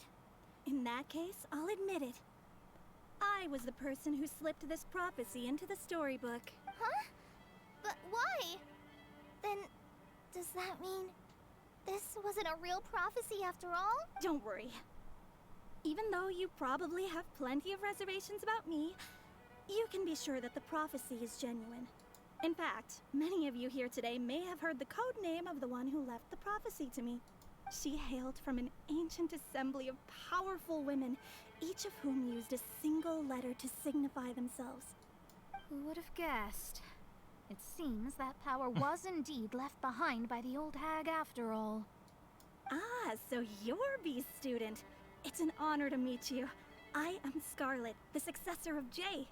In that case, I'll admit it. I was the person who slipped this prophecy into the storybook. Huh? But why? Then, does that mean this wasn't a real prophecy after all? Don't worry. Even though you probably have plenty of reservations about me, you can be sure that the prophecy is genuine. In fact, many of you here today may have heard the code name of the one who left the prophecy to me. She hailed from an ancient assembly of powerful women, each of whom used a single letter to signify themselves. Who would have guessed? It seems that power was indeed left behind by the old hag after all. Ah, so you're B's student. It's an honor to meet you. I am Scarlet, the successor of Jay.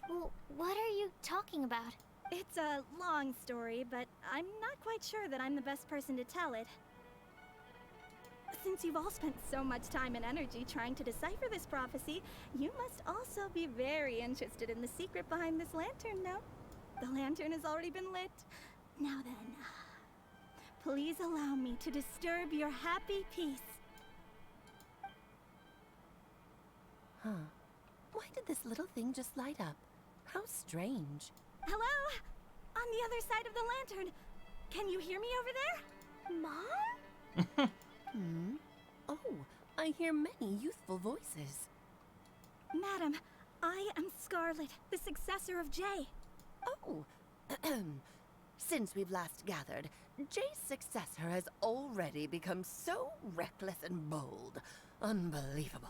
Well, what are you talking about? It's a long story, but I'm not quite sure that I'm the best person to tell it. Since you've all spent so much time and energy trying to decipher this prophecy, you must also be very interested in the secret behind this lantern, no? The lantern has already been lit. Now then, please allow me to disturb your happy peace. Huh. Why did this little thing just light up? How strange. Hello? on the other side of the lantern. Can you hear me over there? Mom? Oh, I hear many youthful voices. Madam, I am Scarlet, the successor of Jay. Oh, since we've last gathered, Jay's successor has already become so reckless and bold. Unbelievable.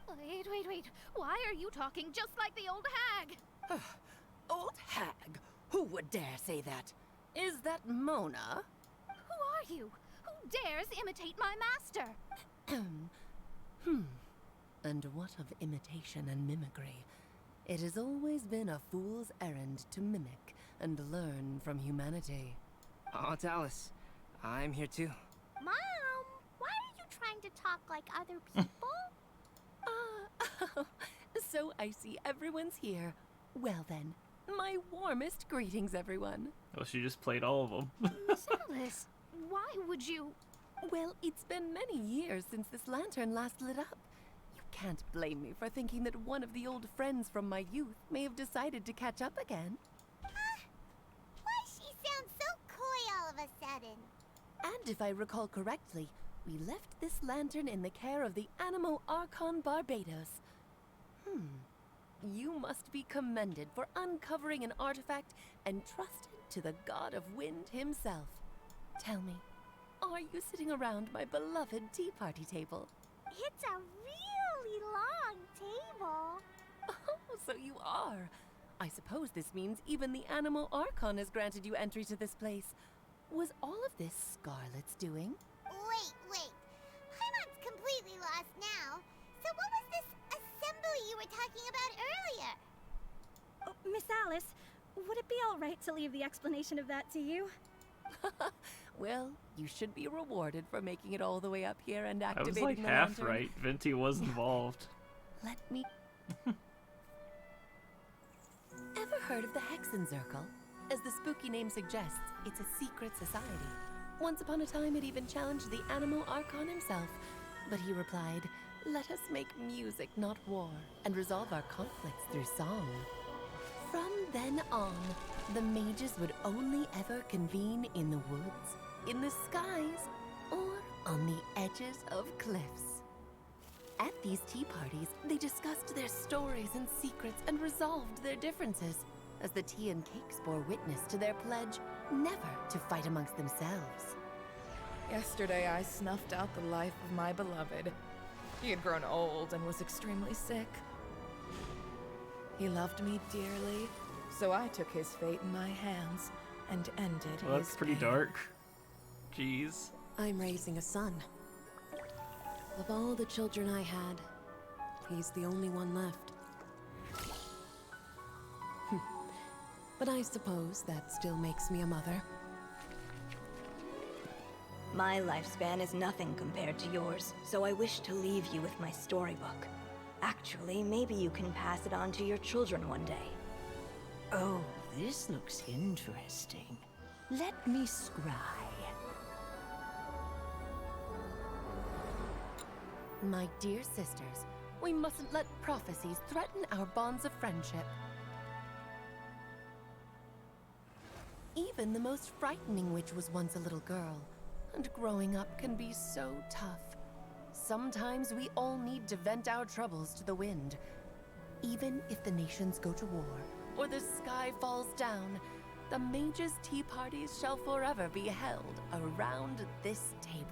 Wait. Why are you talking just like the old hag? Old hag? Who would dare say that? Is that Mona? Who are you? Who dares imitate my master? And what of imitation and mimicry? It has always been a fool's errand to mimic and learn from humanity. Oh, Dallas, I'm here too. Mom, why are you trying to talk like other people? So I see everyone's here. Well then, my warmest greetings, everyone. Oh, she just played all of them. Miss Alice, why would you... Well, it's been many years since this lantern last lit up. You can't blame me for thinking that one of the old friends from my youth may have decided to catch up again. Why she sounds so coy all of a sudden? And if I recall correctly, we left this lantern in the care of the Animo Archon Barbados. You must be commended for uncovering an artifact entrusted to the god of wind himself. Tell me, are you sitting around my beloved tea party table? It's a really long table. Oh, so you are. I suppose this means even the Animo Archon has granted you entry to this place. Was all of this Scarlet's doing? Wait. Paimon's completely lost now. So what was this assembly you were talking about earlier? Oh, Miss Alice, would it be all right to leave the explanation of that to you? Well, you should be rewarded for making it all the way up here and I was activating like the half lantern. right. Venti was involved. Let me... Ever heard of the Hexenzirkel? As the spooky name suggests, it's a secret society. Once upon a time, it even challenged the Animo Archon himself. But he replied, "Let us make music, not war, and resolve our conflicts through song." From then on, the mages would only ever convene in the woods, in the skies, or on the edges of cliffs. At these tea parties, they discussed their stories and secrets and resolved their differences, as the tea and cakes bore witness to their pledge never to fight amongst themselves. Yesterday I snuffed out the life of my beloved. He had grown old and was extremely sick. He loved me dearly, so I took his fate in my hands and ended Well, his that's pretty pain. dark. Jeez. I'm raising a son. Of all the children I had, he's the only one left. But I suppose that still makes me a mother. My lifespan is nothing compared to yours, so I wish to leave you with my storybook. Actually, maybe you can pass it on to your children one day. Oh, this looks interesting. Let me scry. My dear sisters, we mustn't let prophecies threaten our bonds of friendship. Even the most frightening witch was once a little girl, and growing up can be so tough. Sometimes we all need to vent our troubles to the wind. Even if the nations go to war, or the sky falls down, the mages' tea parties shall forever be held around this table.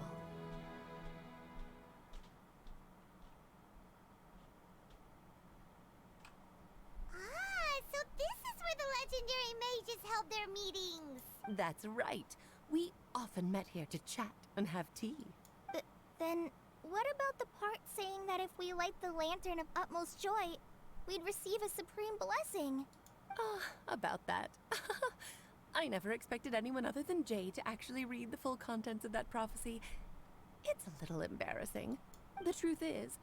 So this is where the legendary mages held their meetings. That's right. We often met here to chat and have tea. Then what about the part saying that if we light the lantern of utmost joy, we'd receive a supreme blessing? About that. I never expected anyone other than Jay to actually read the full contents of that prophecy. It's a little embarrassing. The truth is,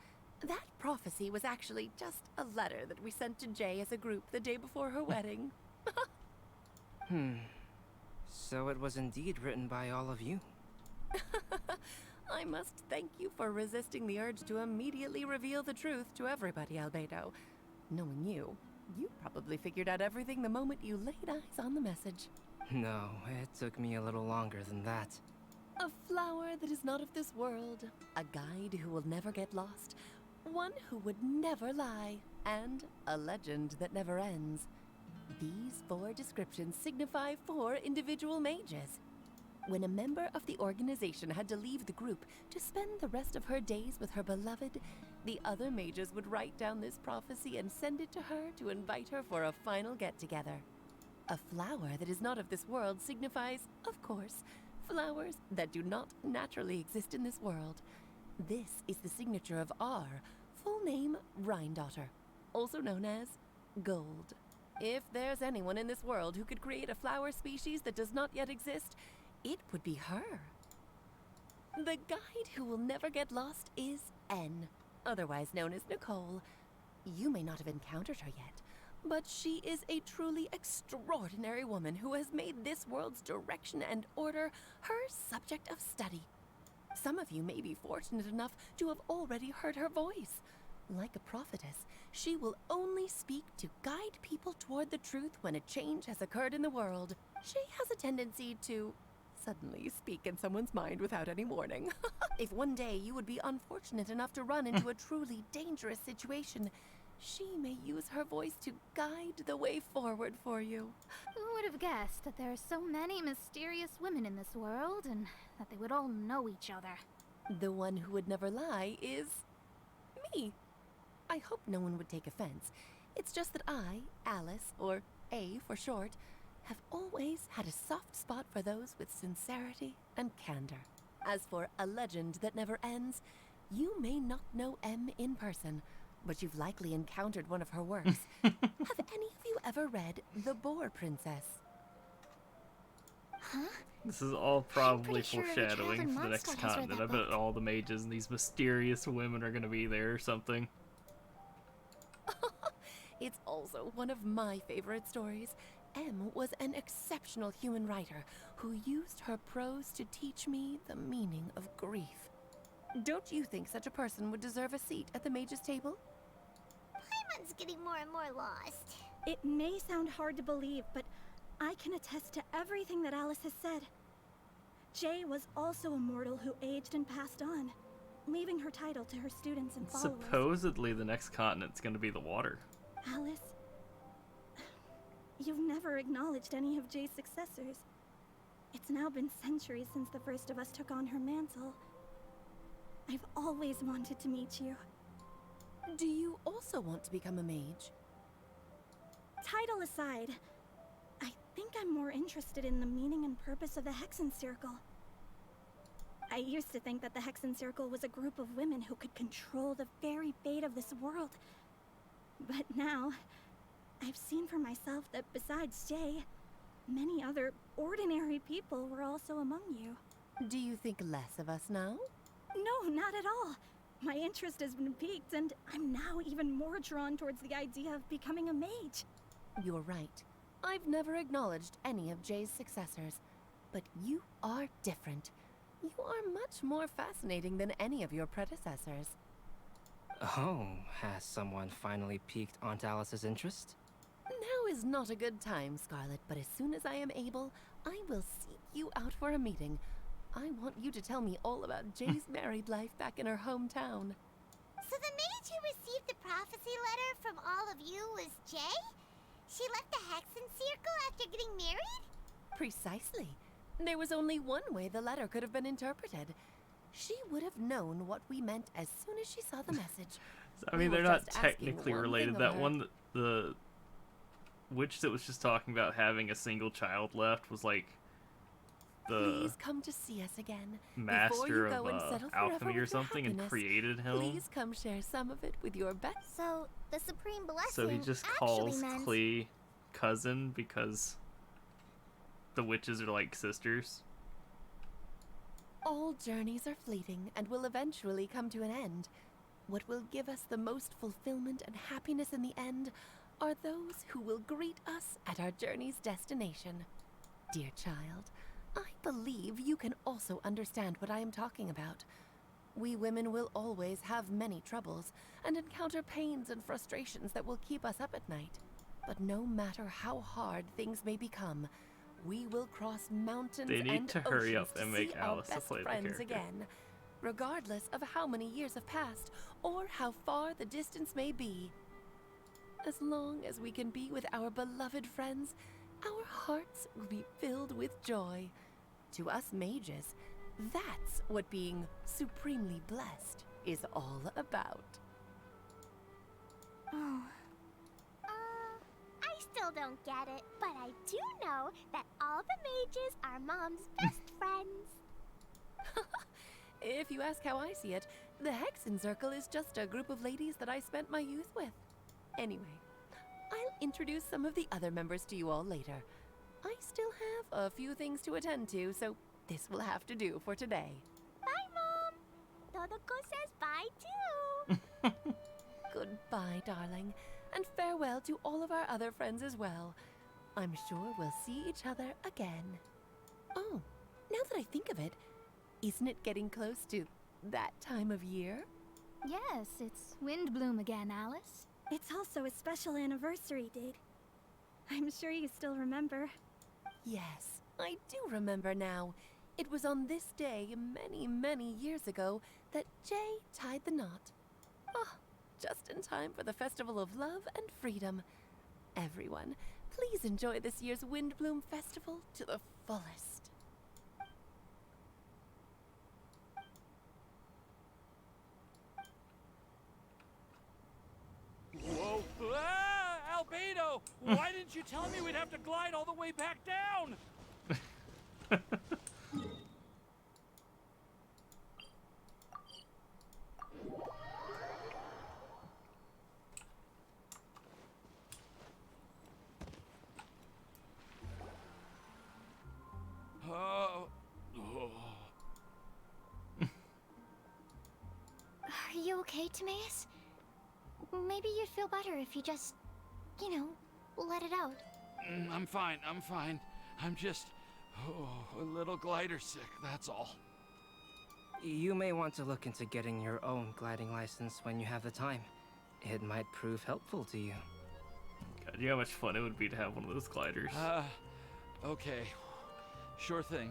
that prophecy was actually just a letter that we sent to Jay as a group the day before her wedding. So it was indeed written by all of you. I must thank you for resisting the urge to immediately reveal the truth to everybody, Albedo. Knowing you, you probably figured out everything the moment you laid eyes on the message. No, it took me a little longer than that. A flower that is not of this world, a guide who will never get lost, one who would never lie, and a legend that never ends. These 4 descriptions signify 4 individual mages. When a member of the organization had to leave the group to spend the rest of her days with her beloved, the other mages would write down this prophecy and send it to her to invite her for a final get-together. A flower that is not of this world signifies, of course, flowers that do not naturally exist in this world. This is the signature of our full name, Rhindaughter, also known as Gold. If there's anyone in this world who could create a flower species that does not yet exist, it would be her. The guide who will never get lost is N, otherwise known as Nicole. You may not have encountered her yet, but she is a truly extraordinary woman who has made this world's direction and order her subject of study. Some of you may be fortunate enough to have already heard her voice. Like a prophetess, she will only speak to guide people toward the truth when a change has occurred in the world. She has a tendency to suddenly speak in someone's mind without any warning. If one day you would be unfortunate enough to run into a truly dangerous situation, she may use her voice to guide the way forward for you. Who would have guessed that there are so many mysterious women in this world and that they would all know each other? The one who would never lie is me. I hope no one would take offense. It's just that I, Alice, or A for short, have always had a soft spot for those with sincerity and candor. As for a legend that never ends, you may not know M in person, but you've likely encountered one of her works. Have any of you ever read The Boar Princess? Huh? This is all probably pretty sure the foreshadowing Traveling for the next Monster has read continent. that I bet all the mages and these mysterious women are gonna be there or something. It's also one of my favorite stories. M was an exceptional human writer who used her prose to teach me the meaning of grief. Don't you think such a person would deserve a seat at the mage's table? Paimon's getting more and more lost. It may sound hard to believe, but I can attest to everything that Alice has said. Jay was also a mortal who aged and passed on, leaving her title to her students and followers. Supposedly the next continent's gonna be the water. Alice, you've never acknowledged any of Jay's successors. It's now been centuries since the first of us took on her mantle. I've always wanted to meet you. Do you also want to become a mage? Title aside, I think I'm more interested in the meaning and purpose of the Hexen Circle. I used to think that the Hexen Circle was a group of women who could control the very fate of this world. But now, I've seen for myself that besides Jay, many other ordinary people were also among you. Do you think less of us now? No, not at all. My interest has been piqued, and I'm now even more drawn towards the idea of becoming a mage. You're right. I've never acknowledged any of Jay's successors, but you are different. You are much more fascinating than any of your predecessors. Oh, has someone finally piqued Aunt Alice's interest? Now is not a good time, Scarlet, but as soon as I am able, I will seek you out for a meeting. I want you to tell me all about Jay's married life back in her hometown. So the mage who received the prophecy letter from all of you was Jay? She left the Hexen Circle after getting married? Precisely. There was only one way the letter could have been interpreted. She would have known what we meant as soon as she saw the message. I mean, they're not technically related. That one, the witch that was just talking about having a single child left was like the Please come to see us again. master of alchemy or something and created him. Please come share some of it with your best. So, the Supreme Blessing So he just calls Klee cousin because the witches are like sisters. All journeys are fleeting and will eventually come to an end. What will give us the most fulfillment and happiness in the end are those who will greet us at our journey's destination. Dear child, I believe you can also understand what I am talking about. We women will always have many troubles and encounter pains and frustrations that will keep us up at night. But no matter how hard things may become, we will cross mountains They need and to hurry oceans up and to make see our Alice to best play the friends character. again, regardless of how many years have passed or how far the distance may be. As long as we can be with our beloved friends, our hearts will be filled with joy. To us mages, that's what being supremely blessed is all about. Oh. I still don't get it, but I do know that all the mages are Mom's best friends. If you ask how I see it, the Hexen Circle is just a group of ladies that I spent my youth with. Anyway, I'll introduce some of the other members to you all later. I still have a few things to attend to, so this will have to do for today. Bye, Mom. Todoko says bye, too. Goodbye, darling, and farewell to all of our other friends as well. I'm sure we'll see each other again. Oh, now that I think of it, isn't it getting close to that time of year? Yes, it's Windblume again, Alice. It's also a special anniversary date. I'm sure you still remember. Yes, I do remember now. It was on this day many, many years ago that Jay tied the knot. Ah, just in time for the Festival of Love and Freedom. Everyone, please enjoy this year's Windblume Festival to the fullest. Whoa! Ah, Albedo! Why didn't you tell me we'd have to glide all the way back down? Oh. Are you okay, Timaeus? Maybe you'd feel better if you just, let it out. I'm fine, I'm fine. I'm just a little glider sick, that's all. You may want to look into getting your own gliding license when you have the time. It might prove helpful to you. God, you know how much fun it would be to have one of those gliders. Okay. Sure thing.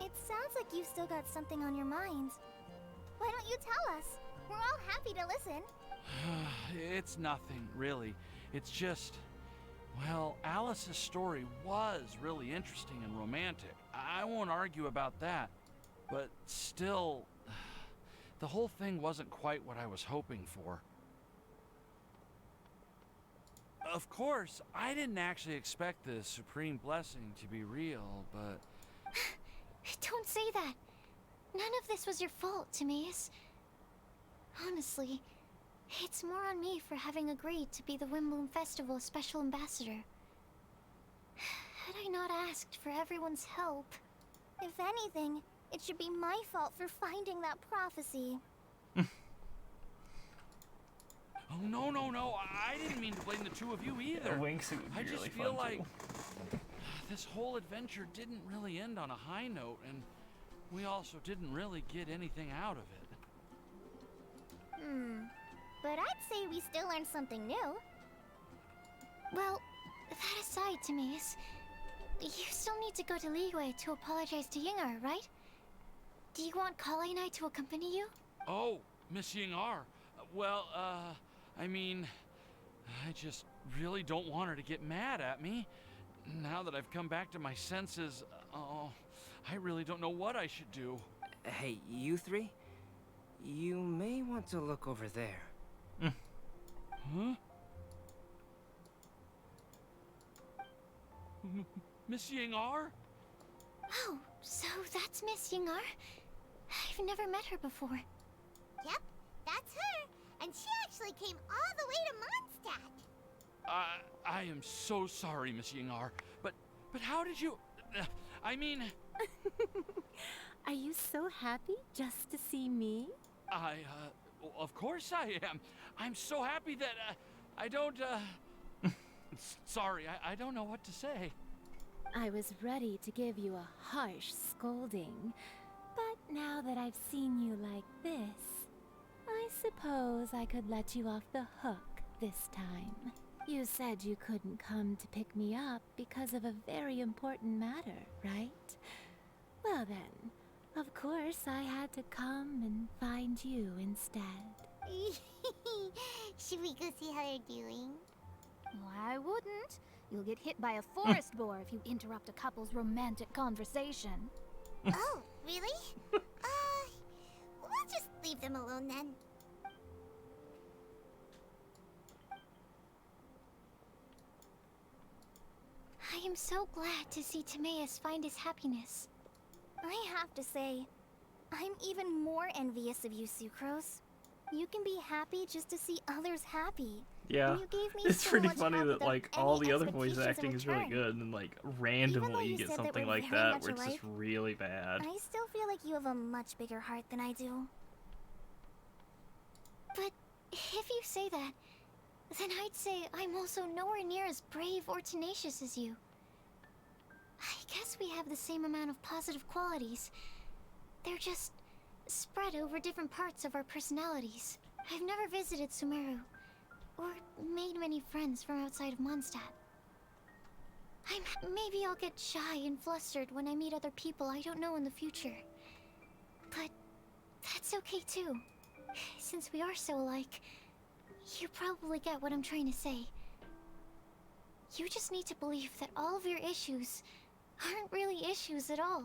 It sounds like you've still got something on your minds. Why don't you tell us? We're all happy to listen. It's nothing, really. It's just, well, Alice's story was really interesting and romantic. I won't argue about that. But still, the whole thing wasn't quite what I was hoping for. Of course, I didn't actually expect the supreme blessing to be real, but... Don't say that. None of this was your fault, Timaeus. Honestly, it's more on me for having agreed to be the Windblume Festival Special Ambassador. Had I not asked for everyone's help, if anything, it should be my fault for finding that prophecy. Oh, no, I didn't mean to blame the two of you either. A wingsuit would be I just really feel fun, like too. this whole adventure didn't really end on a high note, and we also didn't really get anything out of it. But I'd say we still learned something new. Well, that aside, Timaeus, you still need to go to Liyue to apologize to Yingar, right? Do you want Kale and I to accompany you? Oh, Miss Yingar. Well, I mean, I just really don't want her to get mad at me. Now that I've come back to my senses, I really don't know what I should do. Hey, you three? You may want to look over there. Huh? Miss Yingar? Oh, so that's Miss Yingar? I've never met her before. Yep, that's her. And she actually came all the way to Mondstadt. I am so sorry, Miss Yingar. But how did you... I mean... Are you so happy just to see me? Of course I am. I'm so happy that, I don't, Sorry, I don't know what to say. I was ready to give you a harsh scolding, but now that I've seen you like this, I suppose I could let you off the hook this time. You said you couldn't come to pick me up because of a very important matter, right? Well then, of course I had to come and find you instead. Should we go see how they're doing? Why wouldn't? You'll get hit by a forest boar if you interrupt a couple's romantic conversation. Oh, really? We'll just leave them alone then. I am so glad to see Timaeus find his happiness. I have to say, I'm even more envious of you, Sucrose. You can be happy just to see others happy. Yeah, And you gave me it's so pretty much funny help that without like any all the other voice expectations in acting is really return. good, and like randomly you you get said that something we're like very that much where it's just alike, really bad. I still feel like you have a much bigger heart than I do. But if you say that, then I'd say I'm also nowhere near as brave or tenacious as you. I guess we have the same amount of positive qualities. They're just spread over different parts of our personalities. I've never visited Sumeru, or made many friends from outside of Mondstadt. Maybe I'll get shy and flustered when I meet other people I don't know in the future. But that's okay too. Since we are so alike, you probably get what I'm trying to say. You just need to believe that all of your issues aren't really issues at all.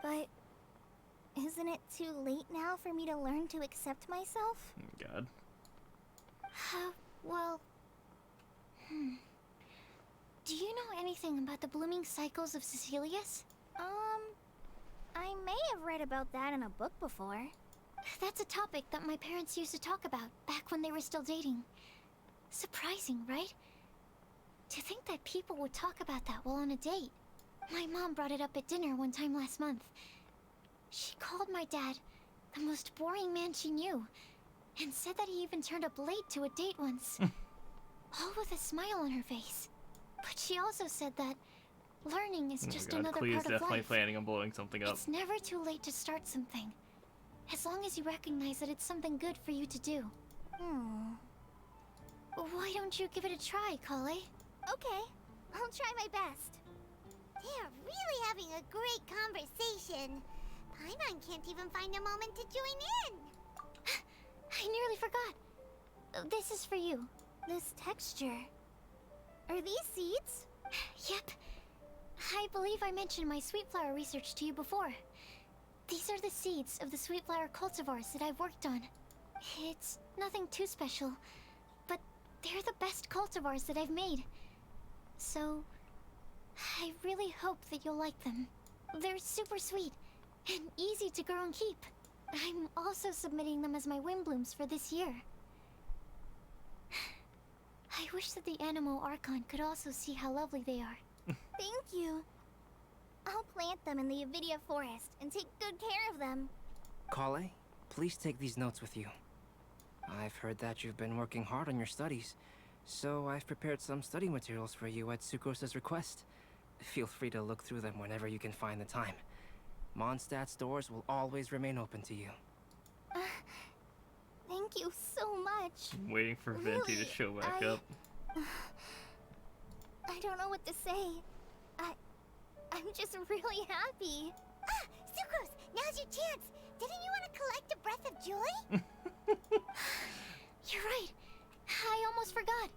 But isn't it too late now for me to learn to accept myself? Oh, God. Well... Do you know anything about the blooming cycles of Cecilius? I may have read about that in a book before. That's a topic that my parents used to talk about back when they were still dating. Surprising, right? To think that people would talk about that while on a date. My mom brought it up at dinner one time last month. She called my dad the most boring man she knew, and said that he even turned up late to a date once. All with a smile on her face. But she also said that learning is just another Clea is part of definitely life. planning on blowing something up. It's never too late to start something, as long as you recognize that it's something good for you to do. Why don't you give it a try, Kale? Okay, I'll try my best. They are really having a great conversation. Paimon can't even find a moment to join in. I nearly forgot. This is for you. This texture. Are these seeds? Yep. I believe I mentioned my sweet flower research to you before. These are the seeds of the sweet flower cultivars that I've worked on. It's nothing too special, but they're the best cultivars that I've made. So, I really hope that you'll like them. They're super sweet and easy to grow and keep. I'm also submitting them as my Windblooms for this year. I wish that the Animo Archon could also see how lovely they are. Thank you. I'll plant them in the Avidia forest and take good care of them. Kale, please take these notes with you. I've heard that you've been working hard on your studies, so I've prepared some study materials for you at Sucrose's request. Feel free to look through them whenever you can find the time. Mondstadt's doors will always remain open to you. Thank you so much. I'm waiting for Venti to show back up. I don't know what to say. I'm just really happy. Sucrose, now's your chance. Didn't you want to collect a breath of joy? You're right. I almost forgot.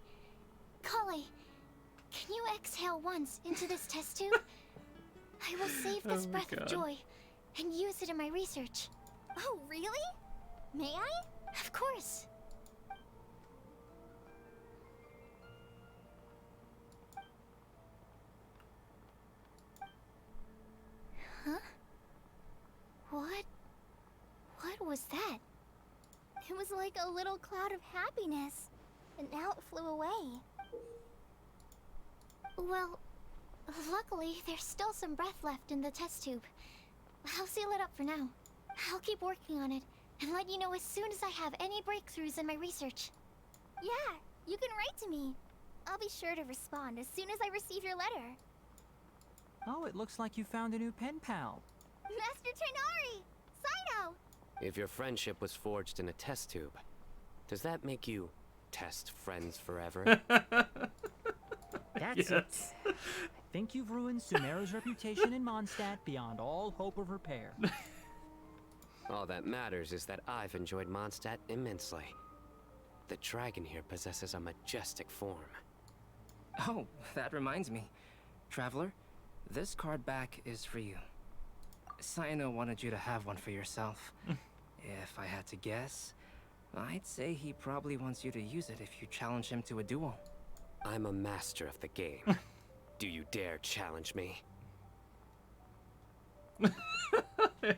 Kale, can you exhale once into this test tube? I will save this breath of joy and use it in my research. Oh, really? May I? Of course. Huh? What was that? It was like a little cloud of happiness, and now it flew away. Well, luckily there's still some breath left in the test tube. I'll seal it up for now. I'll keep working on it and let you know as soon as I have any breakthroughs in my research. Yeah, you can write to me. I'll be sure to respond as soon as I receive your letter. Oh, it looks like you found a new pen pal. Master Tainari! Saito! If your friendship was forged in a test tube, does that make you test friends forever. That's it. I think you've ruined Sumeru's reputation in Mondstadt beyond all hope of repair. All that matters is that I've enjoyed Mondstadt immensely. The dragon here possesses a majestic form. Oh, that reminds me. Traveler, this card back is for you. Cyno wanted you to have one for yourself. If I had to guess, I'd say he probably wants you to use it if you challenge him to a duel. I'm a master of the game. Do you dare challenge me?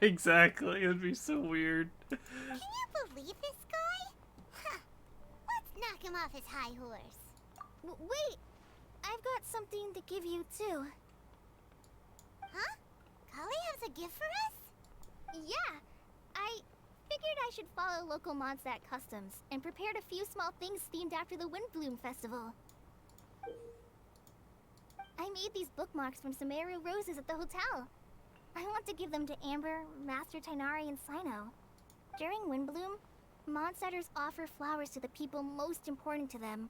Exactly, it'd be so weird. Can you believe this guy? Huh. Let's knock him off his high horse. Wait! I've got something to give you, too. Huh? Kali has a gift for us? Yeah! I figured I should follow local Mondstadt customs and prepared a few small things themed after the Windblume festival. I made these bookmarks from Sumeru roses at the hotel. I want to give them to Amber, Master Tighnari, and Cyno. During Windblume, Mondstadters offer flowers to the people most important to them.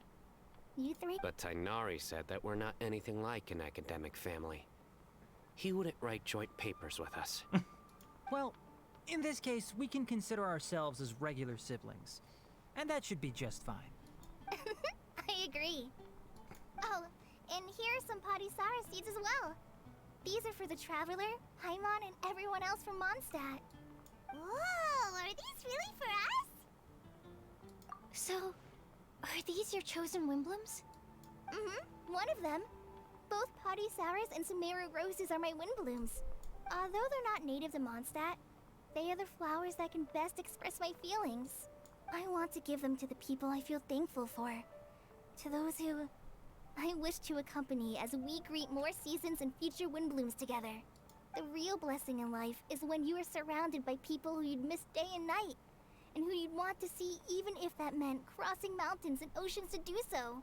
You three? But Tighnari said that we're not anything like an academic family. He wouldn't write joint papers with us. Well, in this case, we can consider ourselves as regular siblings. And that should be just fine. I agree. Oh, and here are some Padisara seeds as well. These are for the Traveler, Paimon, and everyone else from Mondstadt. Whoa, are these really for us? So, are these your chosen Windblooms? Mm-hmm, one of them. Both Padisaras and Sumeru roses are my Windblooms. Although they're not native to Mondstadt, they are the flowers that can best express my feelings. I want to give them to the people I feel thankful for. To those who I wish to accompany as we greet more seasons and future Windblooms together. The real blessing in life is when you are surrounded by people who you'd miss day and night, and who you'd want to see even if that meant crossing mountains and oceans to do so.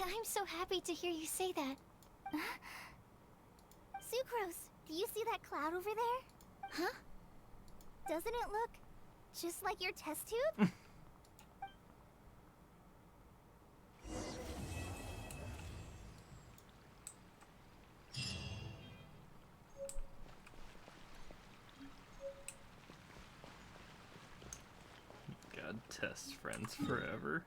I'm so happy to hear you say that. Sucrose, do you see that cloud over there? Huh? Doesn't it look just like your test tube? God, test friends forever.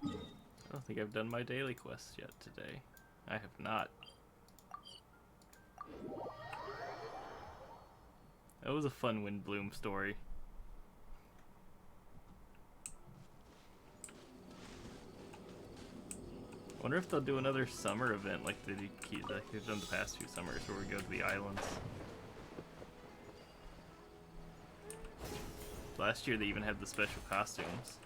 I don't think I've done my daily quest yet today. I have not. That was a fun Windblume story. I wonder if they'll do another summer event like they've done the past few summers where we go to the islands. Last year they even had the special costumes.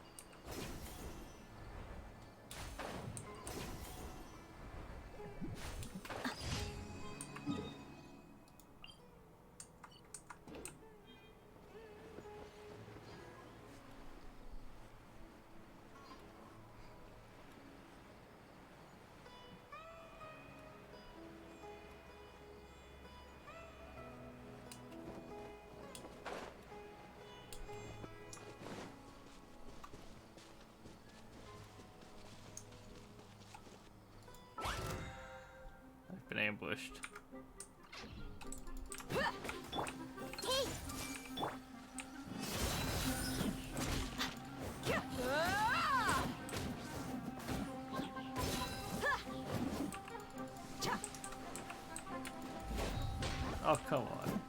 Been ambushed. Oh, come on.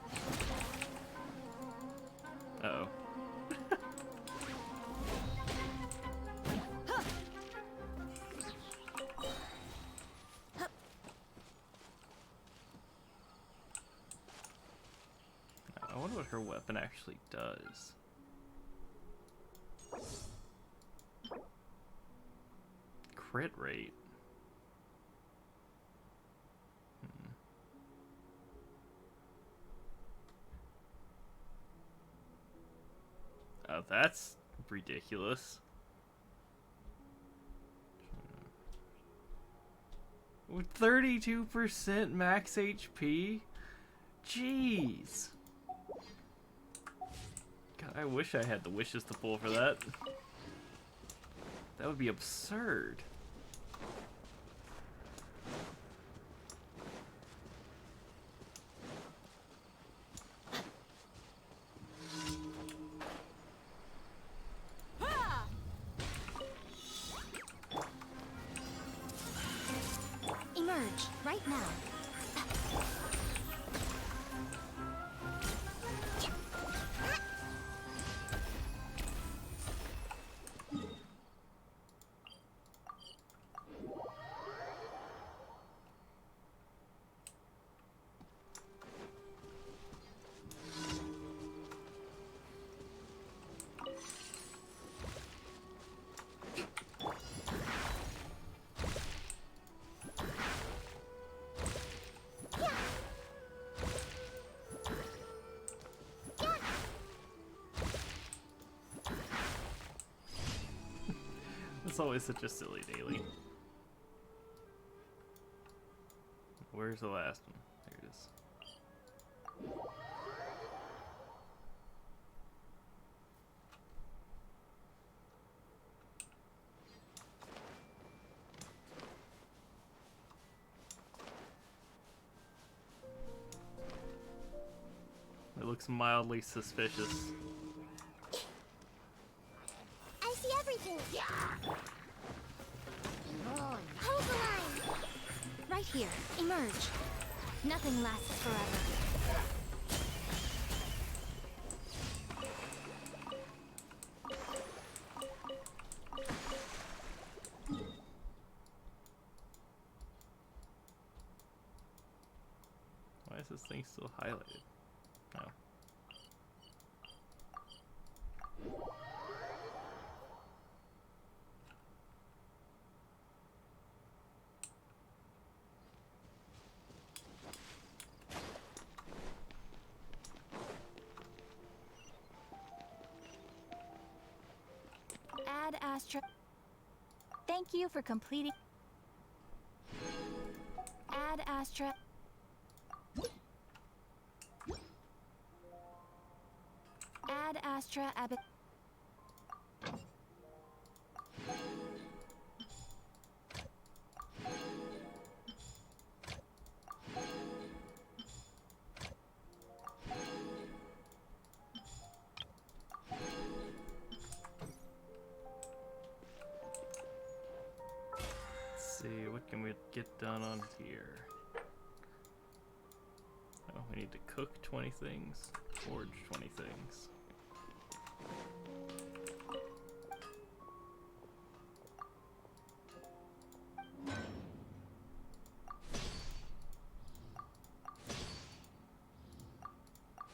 Uh-oh. I wonder what her weapon actually does. Crit rate. Oh, that's ridiculous. 32% max HP? Jeez. God, I wish I had the wishes to pull for that. That would be absurd. Emerge right now. It's always such a silly daily. Where's the last one? There it is. It looks mildly suspicious. I see everything. Hold the line. Right here. Emerge. Nothing lasts forever. Why is this thing still highlighted? Oh. Ad Astra. Thank you for completing. Ad Astra. Ad Astra Abbott. Let's see, what can we get done on here? Oh, we need to cook 20 things, forge 20 things.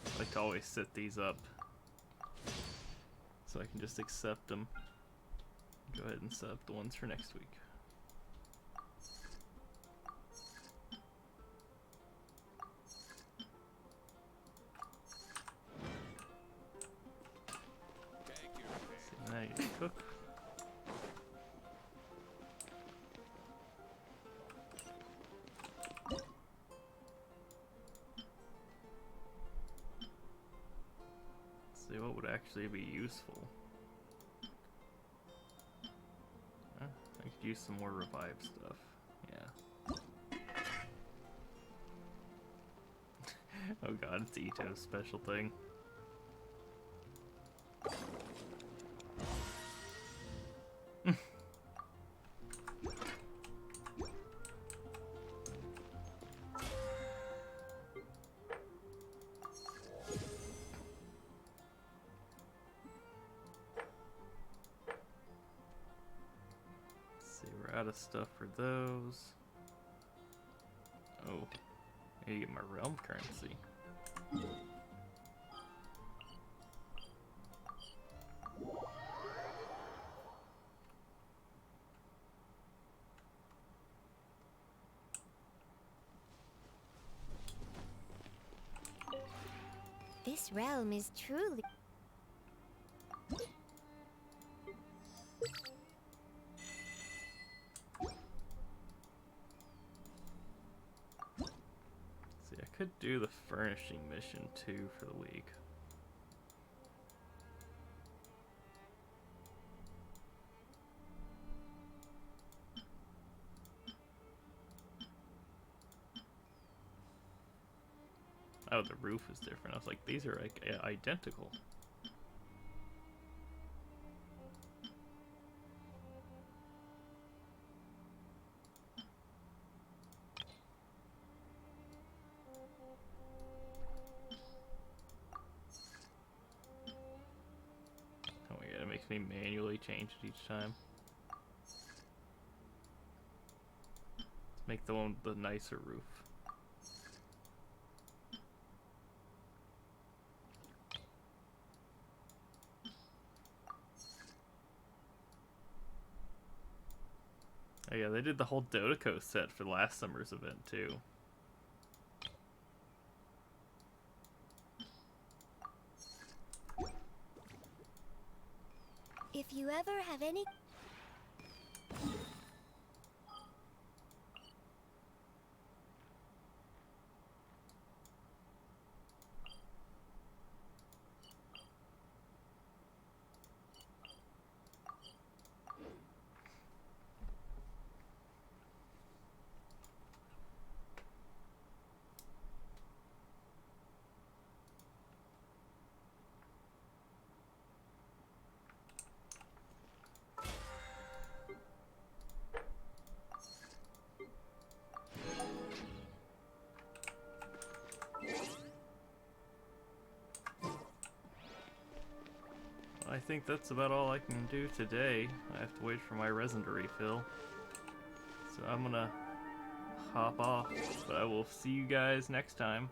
I like to always set these up so I can just accept them. Go ahead and set up the ones for next week. So now you just cook. See what would actually be useful. I could use some more revive stuff. Yeah. Oh god, it's Ito's special thing. Out of stuff for those. Oh, I need to get my realm currency. This realm is truly... See, I could do the furnishing mission too for the week. Oh, the roof is different. I was like, these are like identical. Oh my god, it makes me manually change it each time. Let's make the one with the nicer roof. Oh yeah, they did the whole Dodeko set for last summer's event too. If you ever have any... I think that's about all I can do today. I have to wait for my resin to refill. So I'm gonna hop off, but I will see you guys next time.